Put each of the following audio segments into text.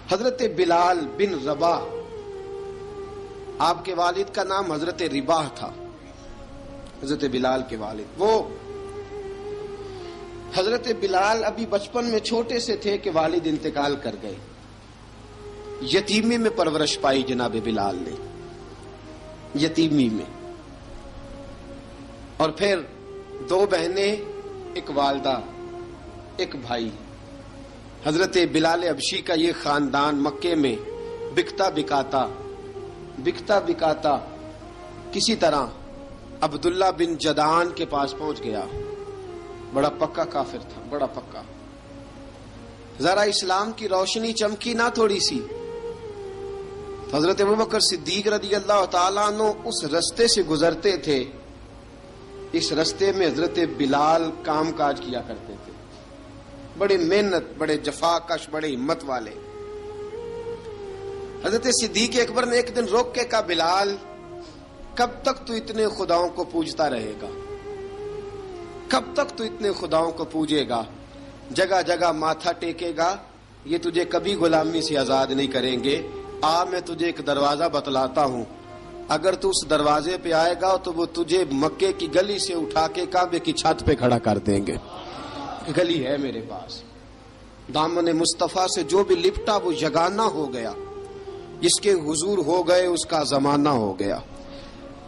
حضرت بلال بن رباح، آپ کے والد کا نام حضرت رباح تھا، حضرت بلال کے والد۔ وہ حضرت بلال ابھی بچپن میں چھوٹے سے تھے کہ والد انتقال کر گئے، یتیمی میں پرورش پائی جناب بلال نے، یتیمی میں، اور پھر 2 بہنیں، ایک والدہ، ایک بھائی۔ حضرت بلال حبشی کا یہ خاندان مکے میں بکتا بکاتا کسی طرح عبداللہ بن جدعان کے پاس پہنچ گیا۔ بڑا پکا کافر تھا، بڑا پکا۔ ذرا اسلام کی روشنی چمکی نہ تھوڑی سی، حضرت ابوبکر صدیق رضی اللہ تعالیٰ عنہ اس رستے سے گزرتے تھے، اس رستے میں حضرت بلال کام کاج کیا کرتے تھے، بڑے محنت، بڑے جفاکش، بڑے ہمت والے۔ حضرت صدیق اکبر نے ایک دن روک کے کہا، بلال کب تک تو اتنے خداؤں کو پوجتا رہے گا؟ کب تک تو اتنے خداؤں کو پوجے گا، جگہ جگہ ماتھا ٹیکے گا؟ یہ تجھے کبھی غلامی سے آزاد نہیں کریں گے۔ میں تجھے ایک دروازہ بتلاتا ہوں، اگر تو اس دروازے پہ آئے گا تو وہ تجھے مکے کی گلی سے اٹھا کے کعبے کی چھت پہ کھڑا کر دیں گے۔ گلی ہے میرے پاس، دامن مصطفیٰ سے جو بھی لپٹا وہ یگانہ ہو گیا، جس کے حضور ہو گئے اس کا زمانہ ہو گیا۔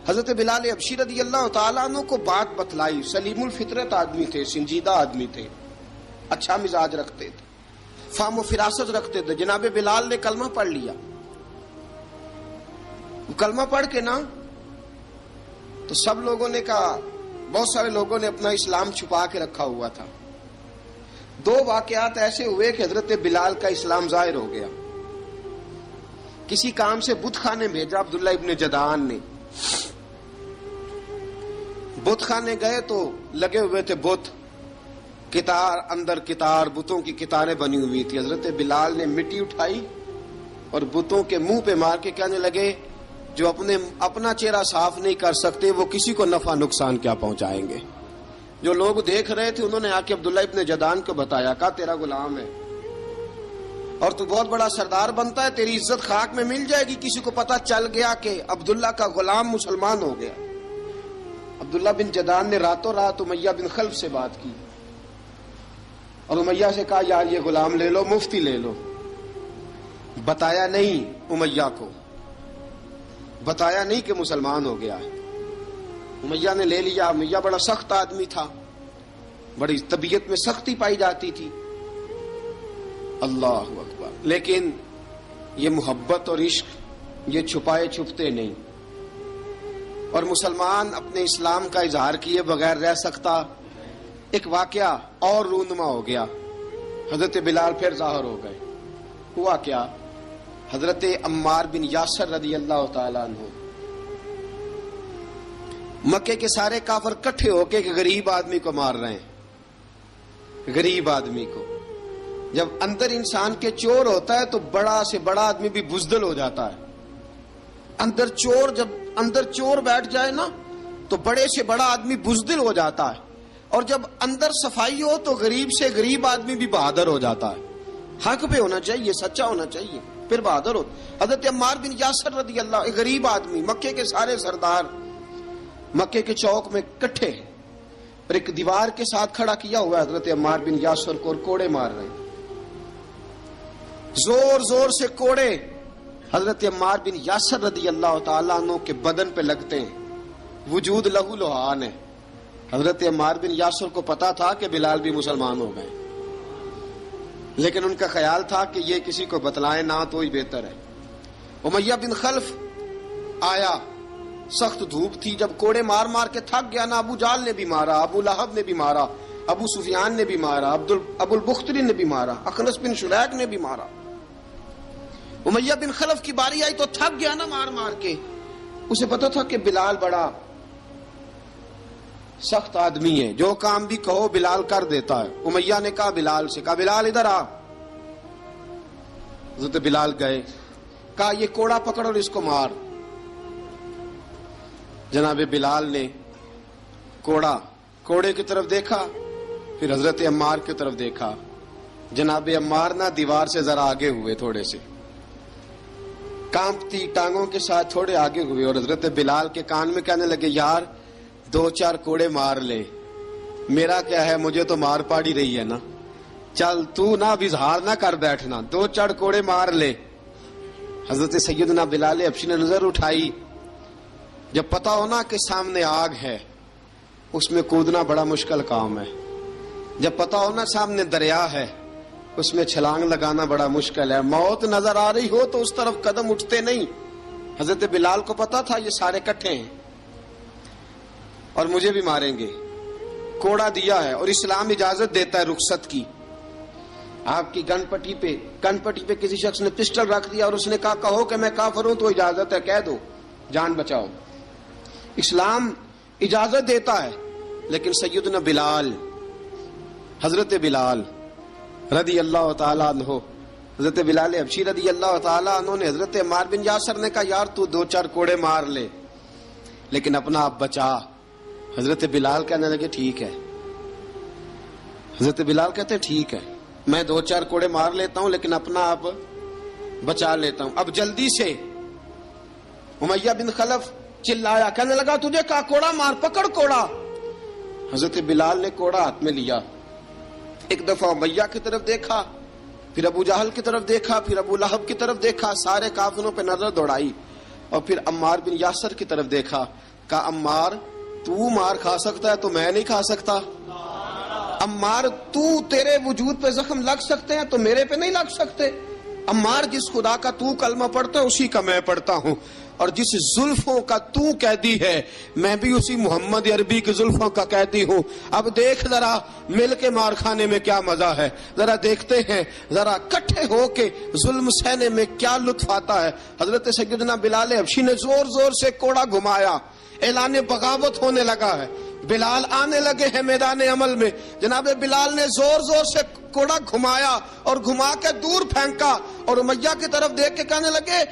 حضرت بلال حبشی رضی اللہ تعالیٰ عنہ کو بات بتلائی، سلیم الفطرت آدمی تھے، سنجیدہ آدمی تھے، اچھا مزاج رکھتے تھے، فہم و فراست رکھتے تھے۔ جناب بلال نے کلمہ پڑھ لیا، کلمہ پڑھ کے نا تو سب لوگوں نے کہا، بہت سارے لوگوں نے اپنا اسلام چھپا کے رکھا ہوا تھا۔ 2 واقعات ایسے ہوئے کہ حضرت بلال کا اسلام ظاہر ہو گیا۔ کسی کام سے بت خانے بھیجا عبداللہ ابن جدعان نے، بت خانے گئے تو لگے ہوئے تھے بت، کتار اندر کتار، بتوں کی کتاریں بنی ہوئی تھی۔ حضرت بلال نے مٹی اٹھائی اور بتوں کے منہ پہ مار کے کہنے لگے، جو اپنا چہرہ صاف نہیں کر سکتے وہ کسی کو نفع نقصان کیا پہنچائیں گے۔ جو لوگ دیکھ رہے تھے انہوں نے آ کے عبداللہ ابن جدعان کو بتایا، کہا تیرا غلام ہے اور تو بہت بڑا سردار بنتا ہے، تیری عزت خاک میں مل جائے گی کسی کو پتہ چل گیا کہ عبداللہ کا غلام مسلمان ہو گیا۔ عبداللہ بن جدعان نے راتوں رات امیہ بن خلف سے بات کی اور امیہ سے کہا، یار یہ غلام لے لو، مفتی لے لو۔ بتایا نہیں امیہ کو، بتایا نہیں کہ مسلمان ہو گیا ہے۔ امیہ نے لے لیا۔ امیہ بڑا سخت آدمی تھا، بڑی طبیعت میں سختی پائی جاتی تھی، اللہ اکبر، لیکن یہ محبت اور عشق یہ چھپائے چھپتے نہیں، اور مسلمان اپنے اسلام کا اظہار کیے بغیر رہ سکتا۔ ایک واقعہ اور رونما ہو گیا، حضرت بلال پھر ظاہر ہو گئے۔ ہوا کیا؟ حضرت عمار بن یاسر رضی اللہ تعالیٰ عنہ، مکے کے سارے کافر کٹھے ہو کے ایک غریب آدمی کو مار رہے ہیں، غریب آدمی کو۔ جب اندر انسان کے چور ہوتا ہے تو بڑا سے بڑا آدمی بھی بزدل ہو جاتا ہے۔ جب اندر چور بیٹھ جائے نا تو بڑے سے بڑا آدمی بزدل ہو جاتا ہے، اور جب اندر صفائی ہو تو غریب سے غریب آدمی بھی بہادر ہو جاتا ہے۔ حق پہ ہونا چاہیے، سچا ہونا چاہیے، پھر بہادر ہو۔ حضرت عمار بن یاسر رضی اللہ، ایک غریب آدمی، مکے کے سارے سردار مکے کے چوک میں کٹھے ہیں اور ایک دیوار کے ساتھ کھڑا کیا ہوا ہے حضرت عمار بن یاسر کو، اور کوڑے مار رہے ہیں، زور زور سے کوڑے حضرت عمار بن یاسر رضی اللہ تعالیٰ عنہ کے بدن پہ لگتے ہیں، وجود لہو لہان ہے۔ حضرت عمار بن یاسر کو پتا تھا کہ بلال بھی مسلمان ہو گئے، لیکن ان کا خیال تھا کہ یہ کسی کو بتلائیں نہ تو ہی بہتر ہے۔ امیہ بن خلف آیا، سخت دھوپ تھی، جب کوڑے مار مار کے تھک گیا نا، ابو جال نے بھی مارا، ابو لہب نے بھی مارا، ابو سفیان نے بھی مارا، ابو البختری نے بھی مارا، اخنس بن شلیک نے بھی مارا۔ امیہ بن خلف کی باری آئی تو تھک گیا نا مار مار کے، اسے پتا تھا کہ بلال بڑا سخت آدمی ہے، جو کام بھی کہو بلال کر دیتا ہے۔ امیہ نے کہا بلال سے، کہا بلال ادھر آ۔ حضرت بلال گئے، کہا یہ کوڑا پکڑ اور اس کو مار۔ جناب بلال نے کوڑے کی طرف دیکھا، پھر حضرت عمار کی طرف دیکھا۔ جناب عمار نہ دیوار سے ذرا آگے ہوئے تھوڑے سے، کانپتی ٹانگوں کے ساتھ تھوڑے آگے ہوئے اور حضرت بلال کے کان میں کہنے لگے یار 2-4 کوڑے مار لے. میرا کیا ہے, مجھے تو مار پاڑی رہی ہے نا, چل تو نہ اظہار نہ کر بیٹھنا, 2-4 کوڑے مار لے. حضرت سیدنا بلال حبشی نے نظر اٹھائی. جب پتا ہونا کہ سامنے آگ ہے اس میں کودنا بڑا مشکل کام ہے. جب پتا ہونا سامنے دریا ہے اس میں چھلانگ لگانا بڑا مشکل ہے. موت نظر آ رہی ہو تو اس طرف قدم اٹھتے نہیں. حضرت بلال کو پتا تھا یہ سارے کٹھے ہیں اور مجھے بھی ماریں گے. کوڑا دیا ہے اور اسلام اجازت دیتا ہے رخصت کی. آپ کی گن پٹی پہ کسی شخص نے پسٹل رکھ دیا اور اس نے کہا کہو کہ میں کافر ہوں تو اجازت ہے, کہہ دو, جان بچاؤ. اسلام اجازت دیتا ہے. لیکن سیدنا بلال, حضرت بلال رضی اللہ تعالیٰ عنہ, حضرت بلال حبشی رضی اللہ تعالیٰ عنہ نے حضرت عمار بن یاسر نے کہا یار تو 2-4 کوڑے مار لے لیکن اپنا آپ بچا. حضرت بلال کہنے لگے ٹھیک ہے. حضرت بلال کہتے ٹھیک ہے میں 2-4 کوڑے مار لیتا ہوں لیکن اپنا آپ بچا لیتا ہوں. اب جلدی سے امیہ بن خلف چلایا, کہنے لگا تجھے کہا کوڑا مار, پکڑ کوڑا. حضرت بلال نے کوڑا ہاتھ میں لیا, ایک دفعہ امیہ کی طرف دیکھا, پھر ابو جہل کی طرف دیکھا, پھر ابو لہب کی طرف دیکھا, سارے کافروں پہ نظر دوڑائی اور پھر عمار بن یاسر کی طرف دیکھا. کہا عمار تو مار کھا سکتا ہے تو میں نہیں کھا سکتا. عمار تیرے وجود پہ زخم لگ سکتے ہیں تو میرے پہ نہیں لگ سکتے. عمار جس خدا کا تو کلمہ پڑھتا ہے اسی کا میں پڑھتا ہوں, اور جس زلفوں کا تو قیدی ہے میں بھی اسی محمد عربی کی زلفوں کا قیدی ہوں. اب دیکھ ذرا مل کے مار کھانے میں کیا مزہ ہے, ذرا دیکھتے ہیں ذرا کٹھے ہو کے ظلم سہنے میں کیا لطف آتا ہے. حضرت سیدنا بلال حبشی نے زور زور سے کوڑا گھمایا, اعلان بغاوت ہونے لگا ہے. بلال آنے لگے ہیں میدان عمل میں. جناب بلال نے زور زور سے کوڑا گھمایا اور گھما کے دور پھینکا اور امیہ کی طرف دیکھ کے کہنے لگے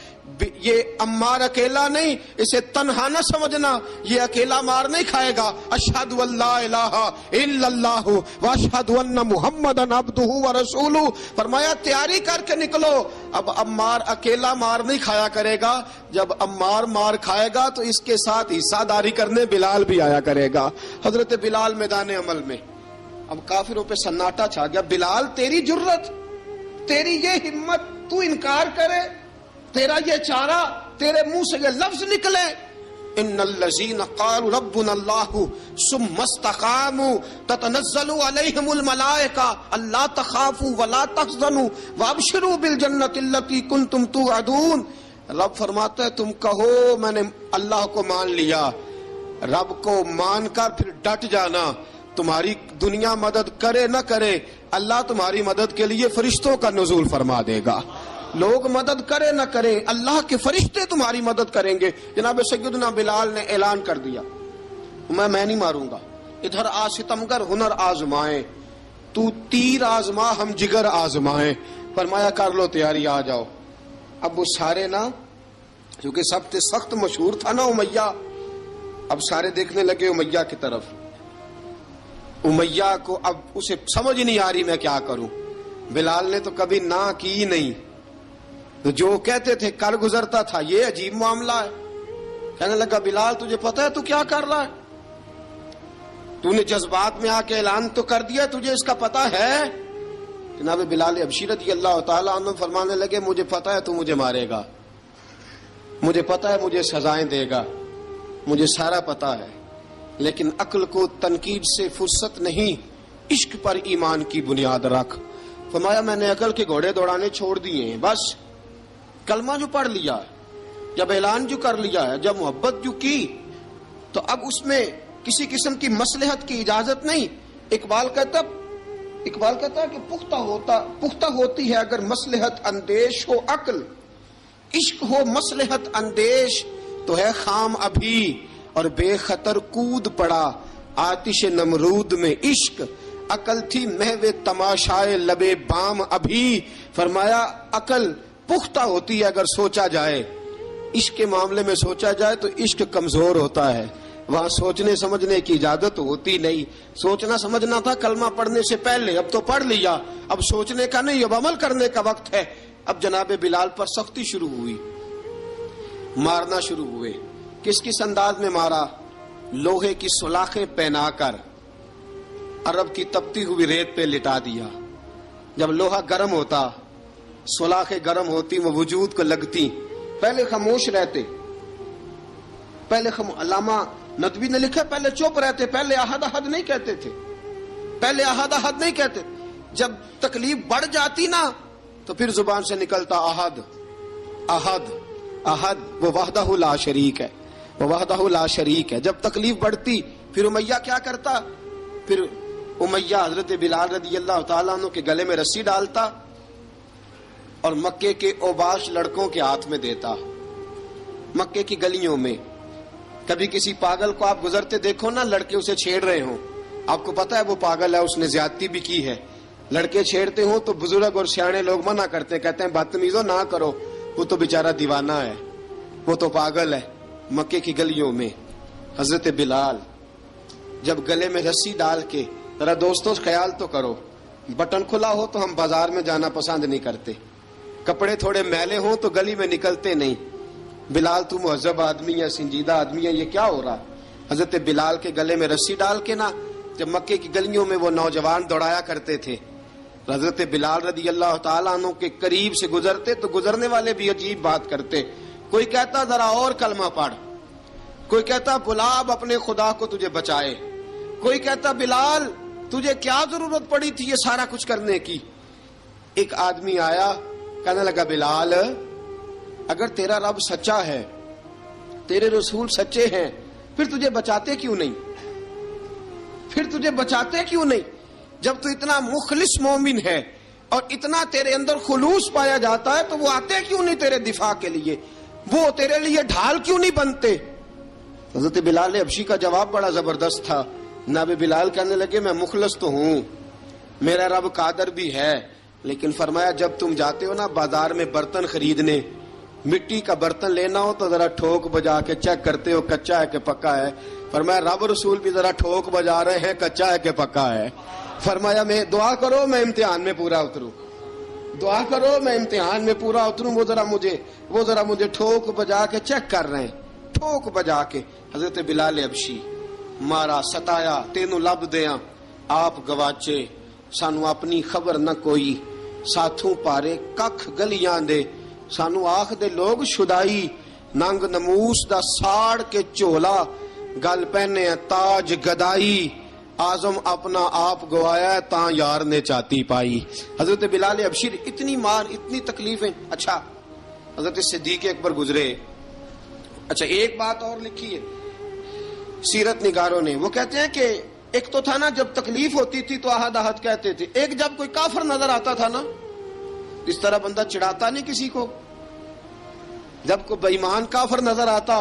یہ عمار اکیلا نہیں, اسے تنہا نہ سمجھنا, یہ اکیلا مار نہیں کھائے گا. اشہد ان لا الہ الا اللہ واشہد ان محمدن عبدہ ورسولہ. فرمایا تیاری کر کے نکلو, اب عمار اکیلا مار نہیں کھایا کرے گا, جب عمار مار کھائے گا تو اس کے ساتھ حصہ داری کرنے بلال بھی آیا کرے گا. حضرت بلال میدان عمل میں. اب کافروں پہ سناٹا چھا گیا. بلال تیری جرت, تیری یہ ہمت, تو انکار کرے, تیرا یہ چارہ, تیرے منہ سے یہ لفظ نکلے ان الذین قالوا ربنا اللہ ثم استقاموا تتنزل علیہم الملائکہ الا تخافوا ولا تحزنوا وابشروا بالجنۃ التی کنتم توعدون. رب فرماتا ہے تم کہو میں نے اللہ کو مان لیا, رب کو مان کر پھر ڈٹ جانا. تمہاری دنیا مدد کرے نہ کرے اللہ تمہاری مدد کے لیے فرشتوں کا نزول فرما دے گا. لوگ مدد کرے نہ کرے اللہ کے فرشتے تمہاری مدد کریں گے. جناب سیدنا بلال نے اعلان کر دیا میں نہیں ماروں گا. ادھر آ ستمگر ہنر آزمائیں, تو تیر آزما ہم جگر آزمائیں. فرمایا کر لو تیاری, آ جاؤ. اب وہ سارے نا کیونکہ سب سے سخت مشہور تھا نا امیہ, اب سارے دیکھنے لگے امیہ کی طرف. امیہ کو اب اسے سمجھ نہیں آ رہی میں کیا کروں. بلال نے تو کبھی نہ کی نہیں, تو جو کہتے تھے کر گزرتا تھا. یہ عجیب معاملہ ہے. کہنے لگا بلال تجھے پتا ہے تو کیا کر رہا ہے, تو نے جذبات میں آ کے اعلان تو کر دیا, تجھے اس کا پتا ہے. جناب بلال حبشی رضی اللہ تعالیٰ عنہ فرمانے لگے مجھے پتا ہے تو مجھے مارے گا, مجھے پتا ہے مجھے سزائیں دے گا, مجھے سارا پتا ہے, لیکن عقل کو تنقید سے فرصت نہیں, عشق پر ایمان کی بنیاد رکھ. فرمایا میں نے عقل کے گھوڑے دوڑانے چھوڑ دیے ہیں, بس کلمہ جو پڑھ لیا, جب اعلان جو کر لیا ہے, جب محبت جو کی تو اب اس میں کسی قسم کی مصلحت کی اجازت نہیں. اقبال کہتا ہے کہ پختہ ہوتی ہے اگر مصلحت اندیش ہو عقل, عشق ہو مصلحت اندیش تو ہے خام ابھی اور بے خطر کود پڑا آتش نمرود میں عشق. عقل تھی محو تماشائے لبے بام ابھی. فرمایا عقل پختہ ہوتی ہے اگر سوچا جائے, عشق کے معاملے میں سوچا جائے تو عشق کمزور ہوتا ہے, وہاں سوچنے سمجھنے کی اجازت ہوتی نہیں. سوچنا سمجھنا تھا کلمہ پڑھنے سے پہلے, اب تو پڑھ لیا, اب سوچنے کا نہیں, اب عمل کرنے کا وقت ہے. اب جناب بلال پر سختی شروع ہوئی. مارنا شروع ہوئے. کس کس انداز میں مارا؟ لوہے کی سلاخیں پہنا کر عرب کی تپتی ہوئی ریت پہ لٹا دیا. جب لوہا گرم ہوتا، سلاخیں گرم ہوتی، وہ وجود کو لگتی، پہلے خاموش رہتے. پہلے علامہ ندوی نے لکھا پہلے چپ رہتے، پہلے احد احد نہیں کہتے تھے، پہلے احد احد نہیں کہتے. جب تکلیف بڑھ جاتی نا تو پھر زبان سے نکلتا احد احد احد. وہ وحدہ لا شریک ہے، وہ وحدہ لا شریک ہے. جب تکلیف بڑھتی پھر امیہ کیا کرتا؟ پھر امیہ حضرت بلال رضی اللہ تعالیٰ عنہ کے گلے میں رسی ڈالتا اور مکے کے اوباش لڑکوں کے ہاتھ میں دیتا. مکے کی گلیوں میں کبھی کسی پاگل کو آپ گزرتے دیکھو نا، لڑکے اسے چھیڑ رہے ہوں، آپ کو پتا ہے وہ پاگل ہے، اس نے زیادتی بھی کی ہے. لڑکے چھیڑتے ہوں تو بزرگ اور سیانے لوگ منع کرتے ہیں، کہتے ہیں بدتمیزوں نہ کرو، وہ تو بیچارہ دیوانہ ہے، وہ تو پاگل ہے. مکے کی گلیوں میں حضرت بلال جب گلے میں رسی ڈال کے، ذرا دوستوں خیال تو کرو، بٹن کھلا ہو تو ہم بازار میں جانا پسند نہیں کرتے، کپڑے تھوڑے میلے ہوں تو گلی میں نکلتے نہیں. بلال تو مہذب آدمی ہے، سنجیدہ آدمی ہے، یہ کیا ہو رہا؟ حضرت بلال کے گلے میں رسی ڈال کے نا جب مکے کی گلیوں میں وہ نوجوان دوڑایا کرتے تھے، حضرت بلال رضی اللہ تعالیٰ عنہ کے قریب سے گزرتے تو گزرنے والے بھی عجیب بات کرتے. کوئی کہتا ذرا اور کلمہ پڑھ، کوئی کہتا گلاب اپنے خدا کو تجھے بچائے، کوئی کہتا بلال تجھے کیا ضرورت پڑی تھی یہ سارا کچھ کرنے کی. ایک آدمی آیا کہنے لگا بلال اگر تیرا رب سچا ہے، تیرے رسول سچے ہیں، پھر تجھے بچاتے کیوں نہیں؟ پھر تجھے بچاتے کیوں نہیں؟ جب تو اتنا مخلص مومن ہے اور اتنا تیرے اندر خلوص پایا جاتا ہے تو وہ آتے کیوں نہیں تیرے دفاع کے لیے؟ وہ تیرے لیے ڈھال کیوں نہیں بنتے؟ حضرت بلال حبشی کا جواب بڑا زبردست تھا. جناب بلال کہنے لگے میں مخلص تو ہوں، میرا رب قادر بھی ہے، لیکن فرمایا جب تم جاتے ہو نا بازار میں برتن خریدنے، مٹی کا برتن لینا ہو تو ذرا ٹھوک بجا کے چیک کرتے ہو کچا ہے کہ پکا ہے. فرمایا رب رسول بھی ذرا ٹھوک بجا رہے ہیں کچا ہے کہ پکا ہے. فرمایا میں دعا کرو میں امتحان میں پورا اتروں، دعا کرو میں امتحان میں پورا اتروں. وہ ذرا مجھے ٹھوک بجا کے چیک کر رہے ہیں، ٹھوک بجا کے. حضرت بلال حبشی مارا ستایا تینوں لب دیاں آپ گواچے، سانو اپنی خبر نہ کوئی، ساتھوں پارے ککھ گلیاں دے، سانو آخ دے لوگ شدائی، ننگ نموس دا ساڑ کے چولا، گل پہنے تاج گدائی، آزم اپنا آپ گوایا تاں یار نے چاتی پائی. حضرت بلال حبشی اتنی مار، اتنی تکلیفیں. اچھا حضرت صدیق اکبر گزرے. اچھا ایک بات اور لکھی ہے سیرت نگاروں نے، وہ کہتے ہیں کہ ایک تو تھا نا جب تکلیف ہوتی تھی تو احد احد کہتے تھے، ایک جب کوئی کافر نظر آتا تھا نا، اس طرح بندہ چڑھاتا نہیں کسی کو، جب کوئی بے ایمان کافر نظر آتا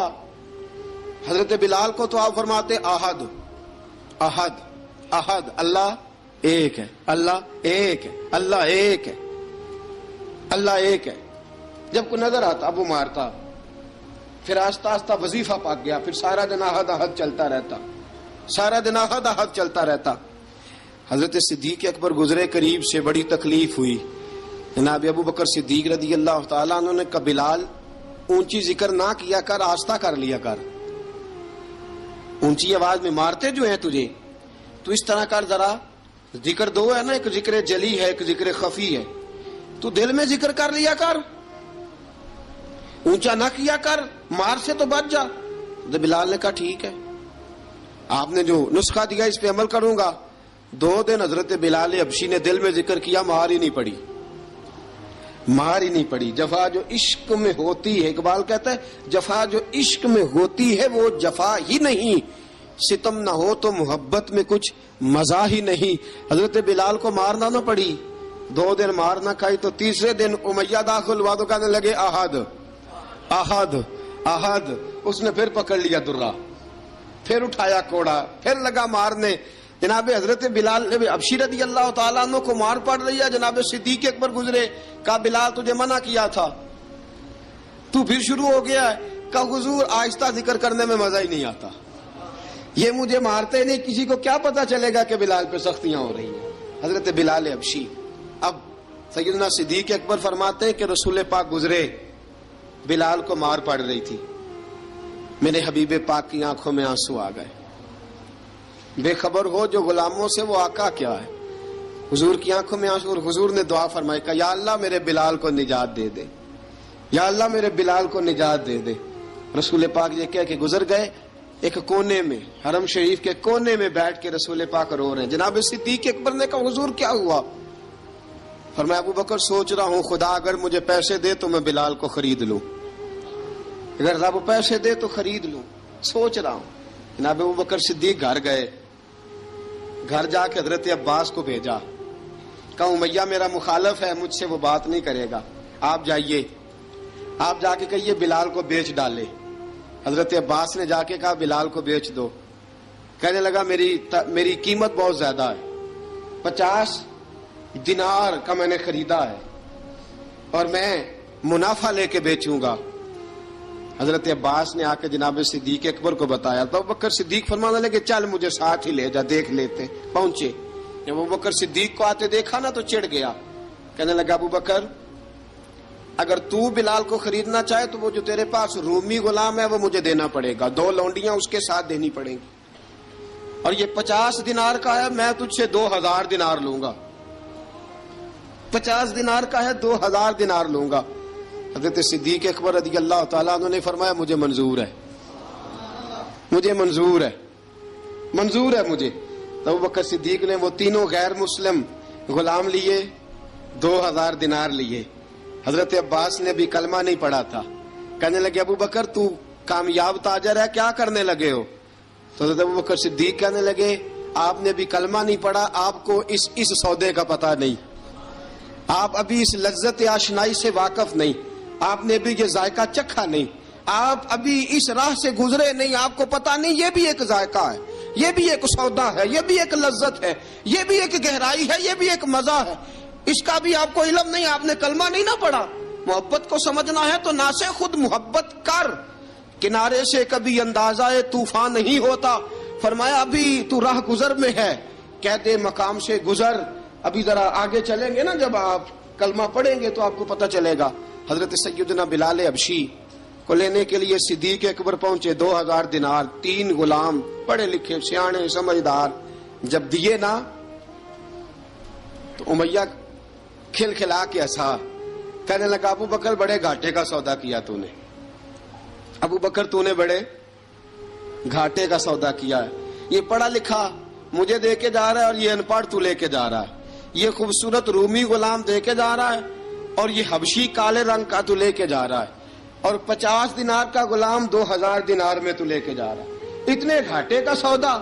حضرت بلال کو تو آپ فرماتے احد احد احد، اللہ ایک ہے، اللہ ایک ہے، اللہ ایک ہے، اللہ ایک ہے. جب کوئی نظر آتا اب وہ مارتا، پھر آہستہ آہستہ وظیفہ پاک گیا، پھر سارا دن احد احد چلتا رہتا، سارا دن احد احد چلتا رہتا. حضرت صدیق اکبر گزرے قریب سے، بڑی تکلیف ہوئی. جناب ابو بکر صدیق رضی اللہ تعالیٰ عنہ نے کہا بلال اونچی ذکر نہ کیا کر، آہستہ کر لیا کر، اونچی آواز میں مارتے جو ہیں تجھے تو اس طرح کر، ذرا ذکر دو ہے نا، ایک ذکر جلی ہے ایک ذکر خفی ہے، تو دل میں ذکر کر لیا کر، اونچا نہ کیا کر، مار سے تو بچ جا. تو بلال نے کہا ٹھیک ہے، آپ نے جو نسخہ دیا اس پہ عمل کروں گا. 2 دن حضرت بلال حبشی نے دل میں ذکر کیا، مار ہی نہیں پڑی، مار ہی نہیں پڑی. جفا جو عشق میں ہوتی ہے، اقبال کہتا ہے جفا جو عشق میں ہوتی ہے وہ جفا ہی نہیں، ستم نہ ہو تو محبت میں کچھ مزہ ہی نہیں. حضرت بلال کو مارنا نہ پڑی، 2 دن مار نہ کھائی تو تیسرے دن امیہ داخل ہوا تو کہنے لگے احد احد احد. اس نے پھر پکڑ لیا درہ، پھر اٹھایا کوڑا، پھر لگا مارنے. جناب حضرت بلال حبشی رضی اللہ تعالیٰ عنہ کو مار پڑ رہی ہے. جناب صدیق اکبر گزرے، کہا بلال تجھے منع کیا تھا، تو پھر شروع ہو گیا ہے. کہا حضور آہستہ ذکر کرنے میں مزہ ہی نہیں آتا، یہ مجھے مارتے نہیں، کسی کو کیا پتا چلے گا کہ بلال پہ سختیاں ہو رہی ہیں. حضرت بلال حبشی. اب سیدنا صدیق اکبر فرماتے ہیں کہ رسول پاک گزرے، بلال کو مار پڑ رہی تھی. میرے حبیب پاک کی آنکھوں میں آنسو آ گئے. بے خبر ہو جو غلاموں سے وہ آقا کیا ہے. حضور کی آنکھوں میں آنسو, اور حضور نے دعا فرمائی کہ یا اللہ میرے بلال کو نجات دے دے, یا اللہ میرے بلال کو نجات دے دے. رسول پاک یہ کہہ کے گزر گئے. ایک کونے میں, حرم شریف کے کونے میں بیٹھ کے رسول پاک رو رہے ہیں. جناب صدیق اکبر نے کہا حضور کیا ہوا؟ فرمایا ابو بکر سوچ رہا ہوں خدا اگر مجھے پیسے دے تو میں بلال کو خرید لوں, اگر رب پیسے دے تو خرید لوں, سوچ رہا ہوں. جناب ابو بکر صدیق گھر گئے. گھر جا کے حضرت عباس کو بھیجا, کہا امیہ میرا مخالف ہے, مجھ سے وہ بات نہیں کرے گا, آپ جائیے, آپ جا کے کہیے بلال کو بیچ ڈالے. حضرت عباس نے جا کے کہا بلال کو بیچ دو. کہنے لگا میری قیمت بہت زیادہ ہے, 50 دینار کا میں نے خریدا ہے اور میں منافع لے کے بیچوں گا. حضرت عباس نے آ کے جناب صدیق اکبر کو بتایا تو ابو بکر صدیق فرمانے لگے چل مجھے ساتھ ہی لے جا, دیکھ لیتے. پہنچے, جب ابو بکر صدیق کو آتے دیکھا نا تو چڑ گیا. کہنے لگا ابو بکر اگر تو بلال کو خریدنا چاہے تو وہ جو تیرے پاس رومی غلام ہے وہ مجھے دینا پڑے گا, 2 لونڈیاں اس کے ساتھ دینی پڑیں گی, اور یہ 50 دینار کا ہے, میں تجھ سے 2000 دینار لوں گا. 50 دینار کا ہے, 2000 دینار لوں گا. حضرت صدیق اکبر رضی اللہ تعالیٰ عنہ نے فرمایا مجھے منظور ہے, مجھے منظور ہے, منظور ہے مجھے. تو ابو بکر صدیق نے وہ تینوں غیر مسلم غلام لیے, 2000 دینار لیے. حضرت عباس نے بھی کلمہ نہیں پڑھا تھا. کہنے لگے ابو بکر تو کامیاب تاجر ہے, کیا کرنے لگے ہو؟ تو حضرت ابو بکر صدیق کہنے لگے آپ نے بھی کلمہ نہیں پڑھا, آپ کو اس سودے کا پتہ نہیں, آپ ابھی اس لذت آشنائی سے واقف نہیں, آپ نے بھی یہ ذائقہ چکھا نہیں, آپ ابھی اس راہ سے گزرے نہیں, آپ کو پتہ نہیں یہ بھی ایک ذائقہ ہے, یہ بھی ایک سودا ہے, یہ بھی ایک لذت ہے, یہ بھی ایک گہرائی ہے, یہ بھی ایک مزہ ہے, اس کا بھی آپ کو علم نہیں, آپ نے کلمہ نہیں نہ پڑھا. محبت کو سمجھنا ہے تو نہ سے خود محبت کر, کنارے سے کبھی اندازہ طوفان نہیں ہوتا. فرمایا ابھی تو راہ گزر میں ہے, کہہ دے مقام سے گزر. ابھی ذرا آگے چلیں گے نا, جب آپ کلمہ پڑھیں گے تو آپ کو پتہ چلے گا. حضرت سیدنا بلال حبشی کو لینے کے لیے صدیق اکبر پہنچے. 2000 دینار, 3 غلام پڑھے لکھے سیانے سمجھدار. جب دیے نا تو امیہ کھل کھلا کے ہنسا. کہنے لگا ابو بکر بڑے گھاٹے کا سودا کیا تو نے, ابو بکر تو نے بڑے گھاٹے کا سودا کیا ہے. یہ پڑھا لکھا مجھے دے کے جا رہا ہے اور یہ ان پڑھ تو لے کے جا رہا ہے. یہ خوبصورت رومی غلام دے کے جا رہا ہے اور یہ حبشی کالے رنگ کا تو لے کے جا رہا ہے, اور 50 دینار کا غلام 2000 دینار میں تو لے کے جا رہا ہے. اتنے گھاٹے کا سودا,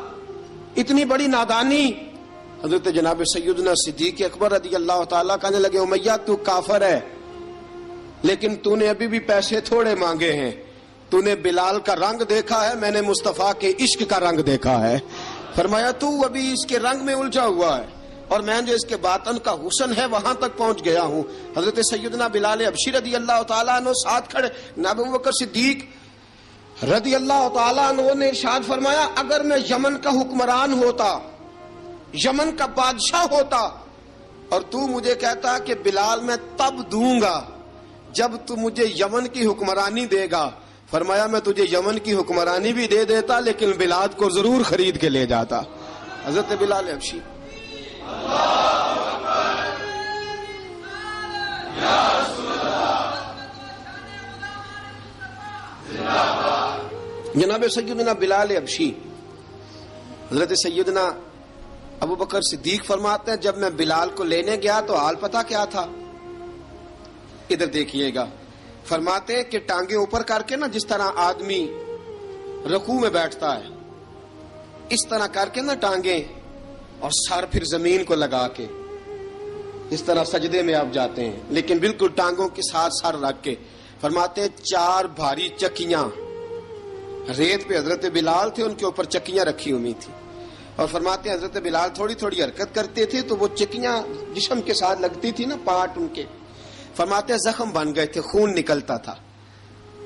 اتنی بڑی نادانی. حضرت جناب سیدنا صدیق اکبر رضی اللہ تعالیٰ کہنے لگے امیہ تو کافر ہے, لیکن تو نے ابھی بھی پیسے تھوڑے مانگے ہیں. تو نے بلال کا رنگ دیکھا ہے, میں نے مصطفیٰ کے عشق کا رنگ دیکھا ہے. فرمایا تو ابھی اس کے رنگ میں الجھا ہوا ہے, اور میں جو اس کے باطن کا حسن ہے وہاں تک پہنچ گیا ہوں. حضرت سیدنا بلال حبشی رضی اللہ تعالیٰ عنہ ساتھ کھڑے. ابو بکر صدیق رضی اللہ تعالیٰ عنہ نے ارشاد فرمایا اگر میں یمن کا حکمران ہوتا, یمن کا بادشاہ ہوتا, اور تو مجھے کہتا کہ بلال میں تب دوں گا جب تو مجھے یمن کی حکمرانی دے گا, فرمایا میں تجھے یمن کی حکمرانی بھی دے دیتا لیکن بلال کو ضرور خرید کے لے جاتا. حضرت بلال حبشی جناب سیدنا بلال حبشی. حضرت سیدنا ابو بکر صدیق فرماتے ہیں جب میں بلال کو لینے گیا تو حال پتہ کیا تھا؟ ادھر دیکھیے گا. فرماتے ہیں کہ ٹانگیں اوپر کر کے نا, جس طرح آدمی رکوع میں بیٹھتا ہے اس طرح کر کے نا ٹانگیں, اور سر پھر زمین کو لگا کے اس طرح سجدے میں آپ جاتے ہیں, لیکن بالکل ٹانگوں کے ساتھ سر رکھ کے. فرماتے ہیں 4 بھاری چکیاں ریت پہ حضرت بلال تھے, ان کے اوپر چکیاں رکھی ہوئی تھی, اور فرماتے ہیں حضرت بلال تھوڑی تھوڑی حرکت کرتے تھے تو وہ چکیاں جسم کے ساتھ لگتی تھی نا, پارٹ ان کے. فرماتے ہیں زخم بن گئے تھے, خون نکلتا تھا.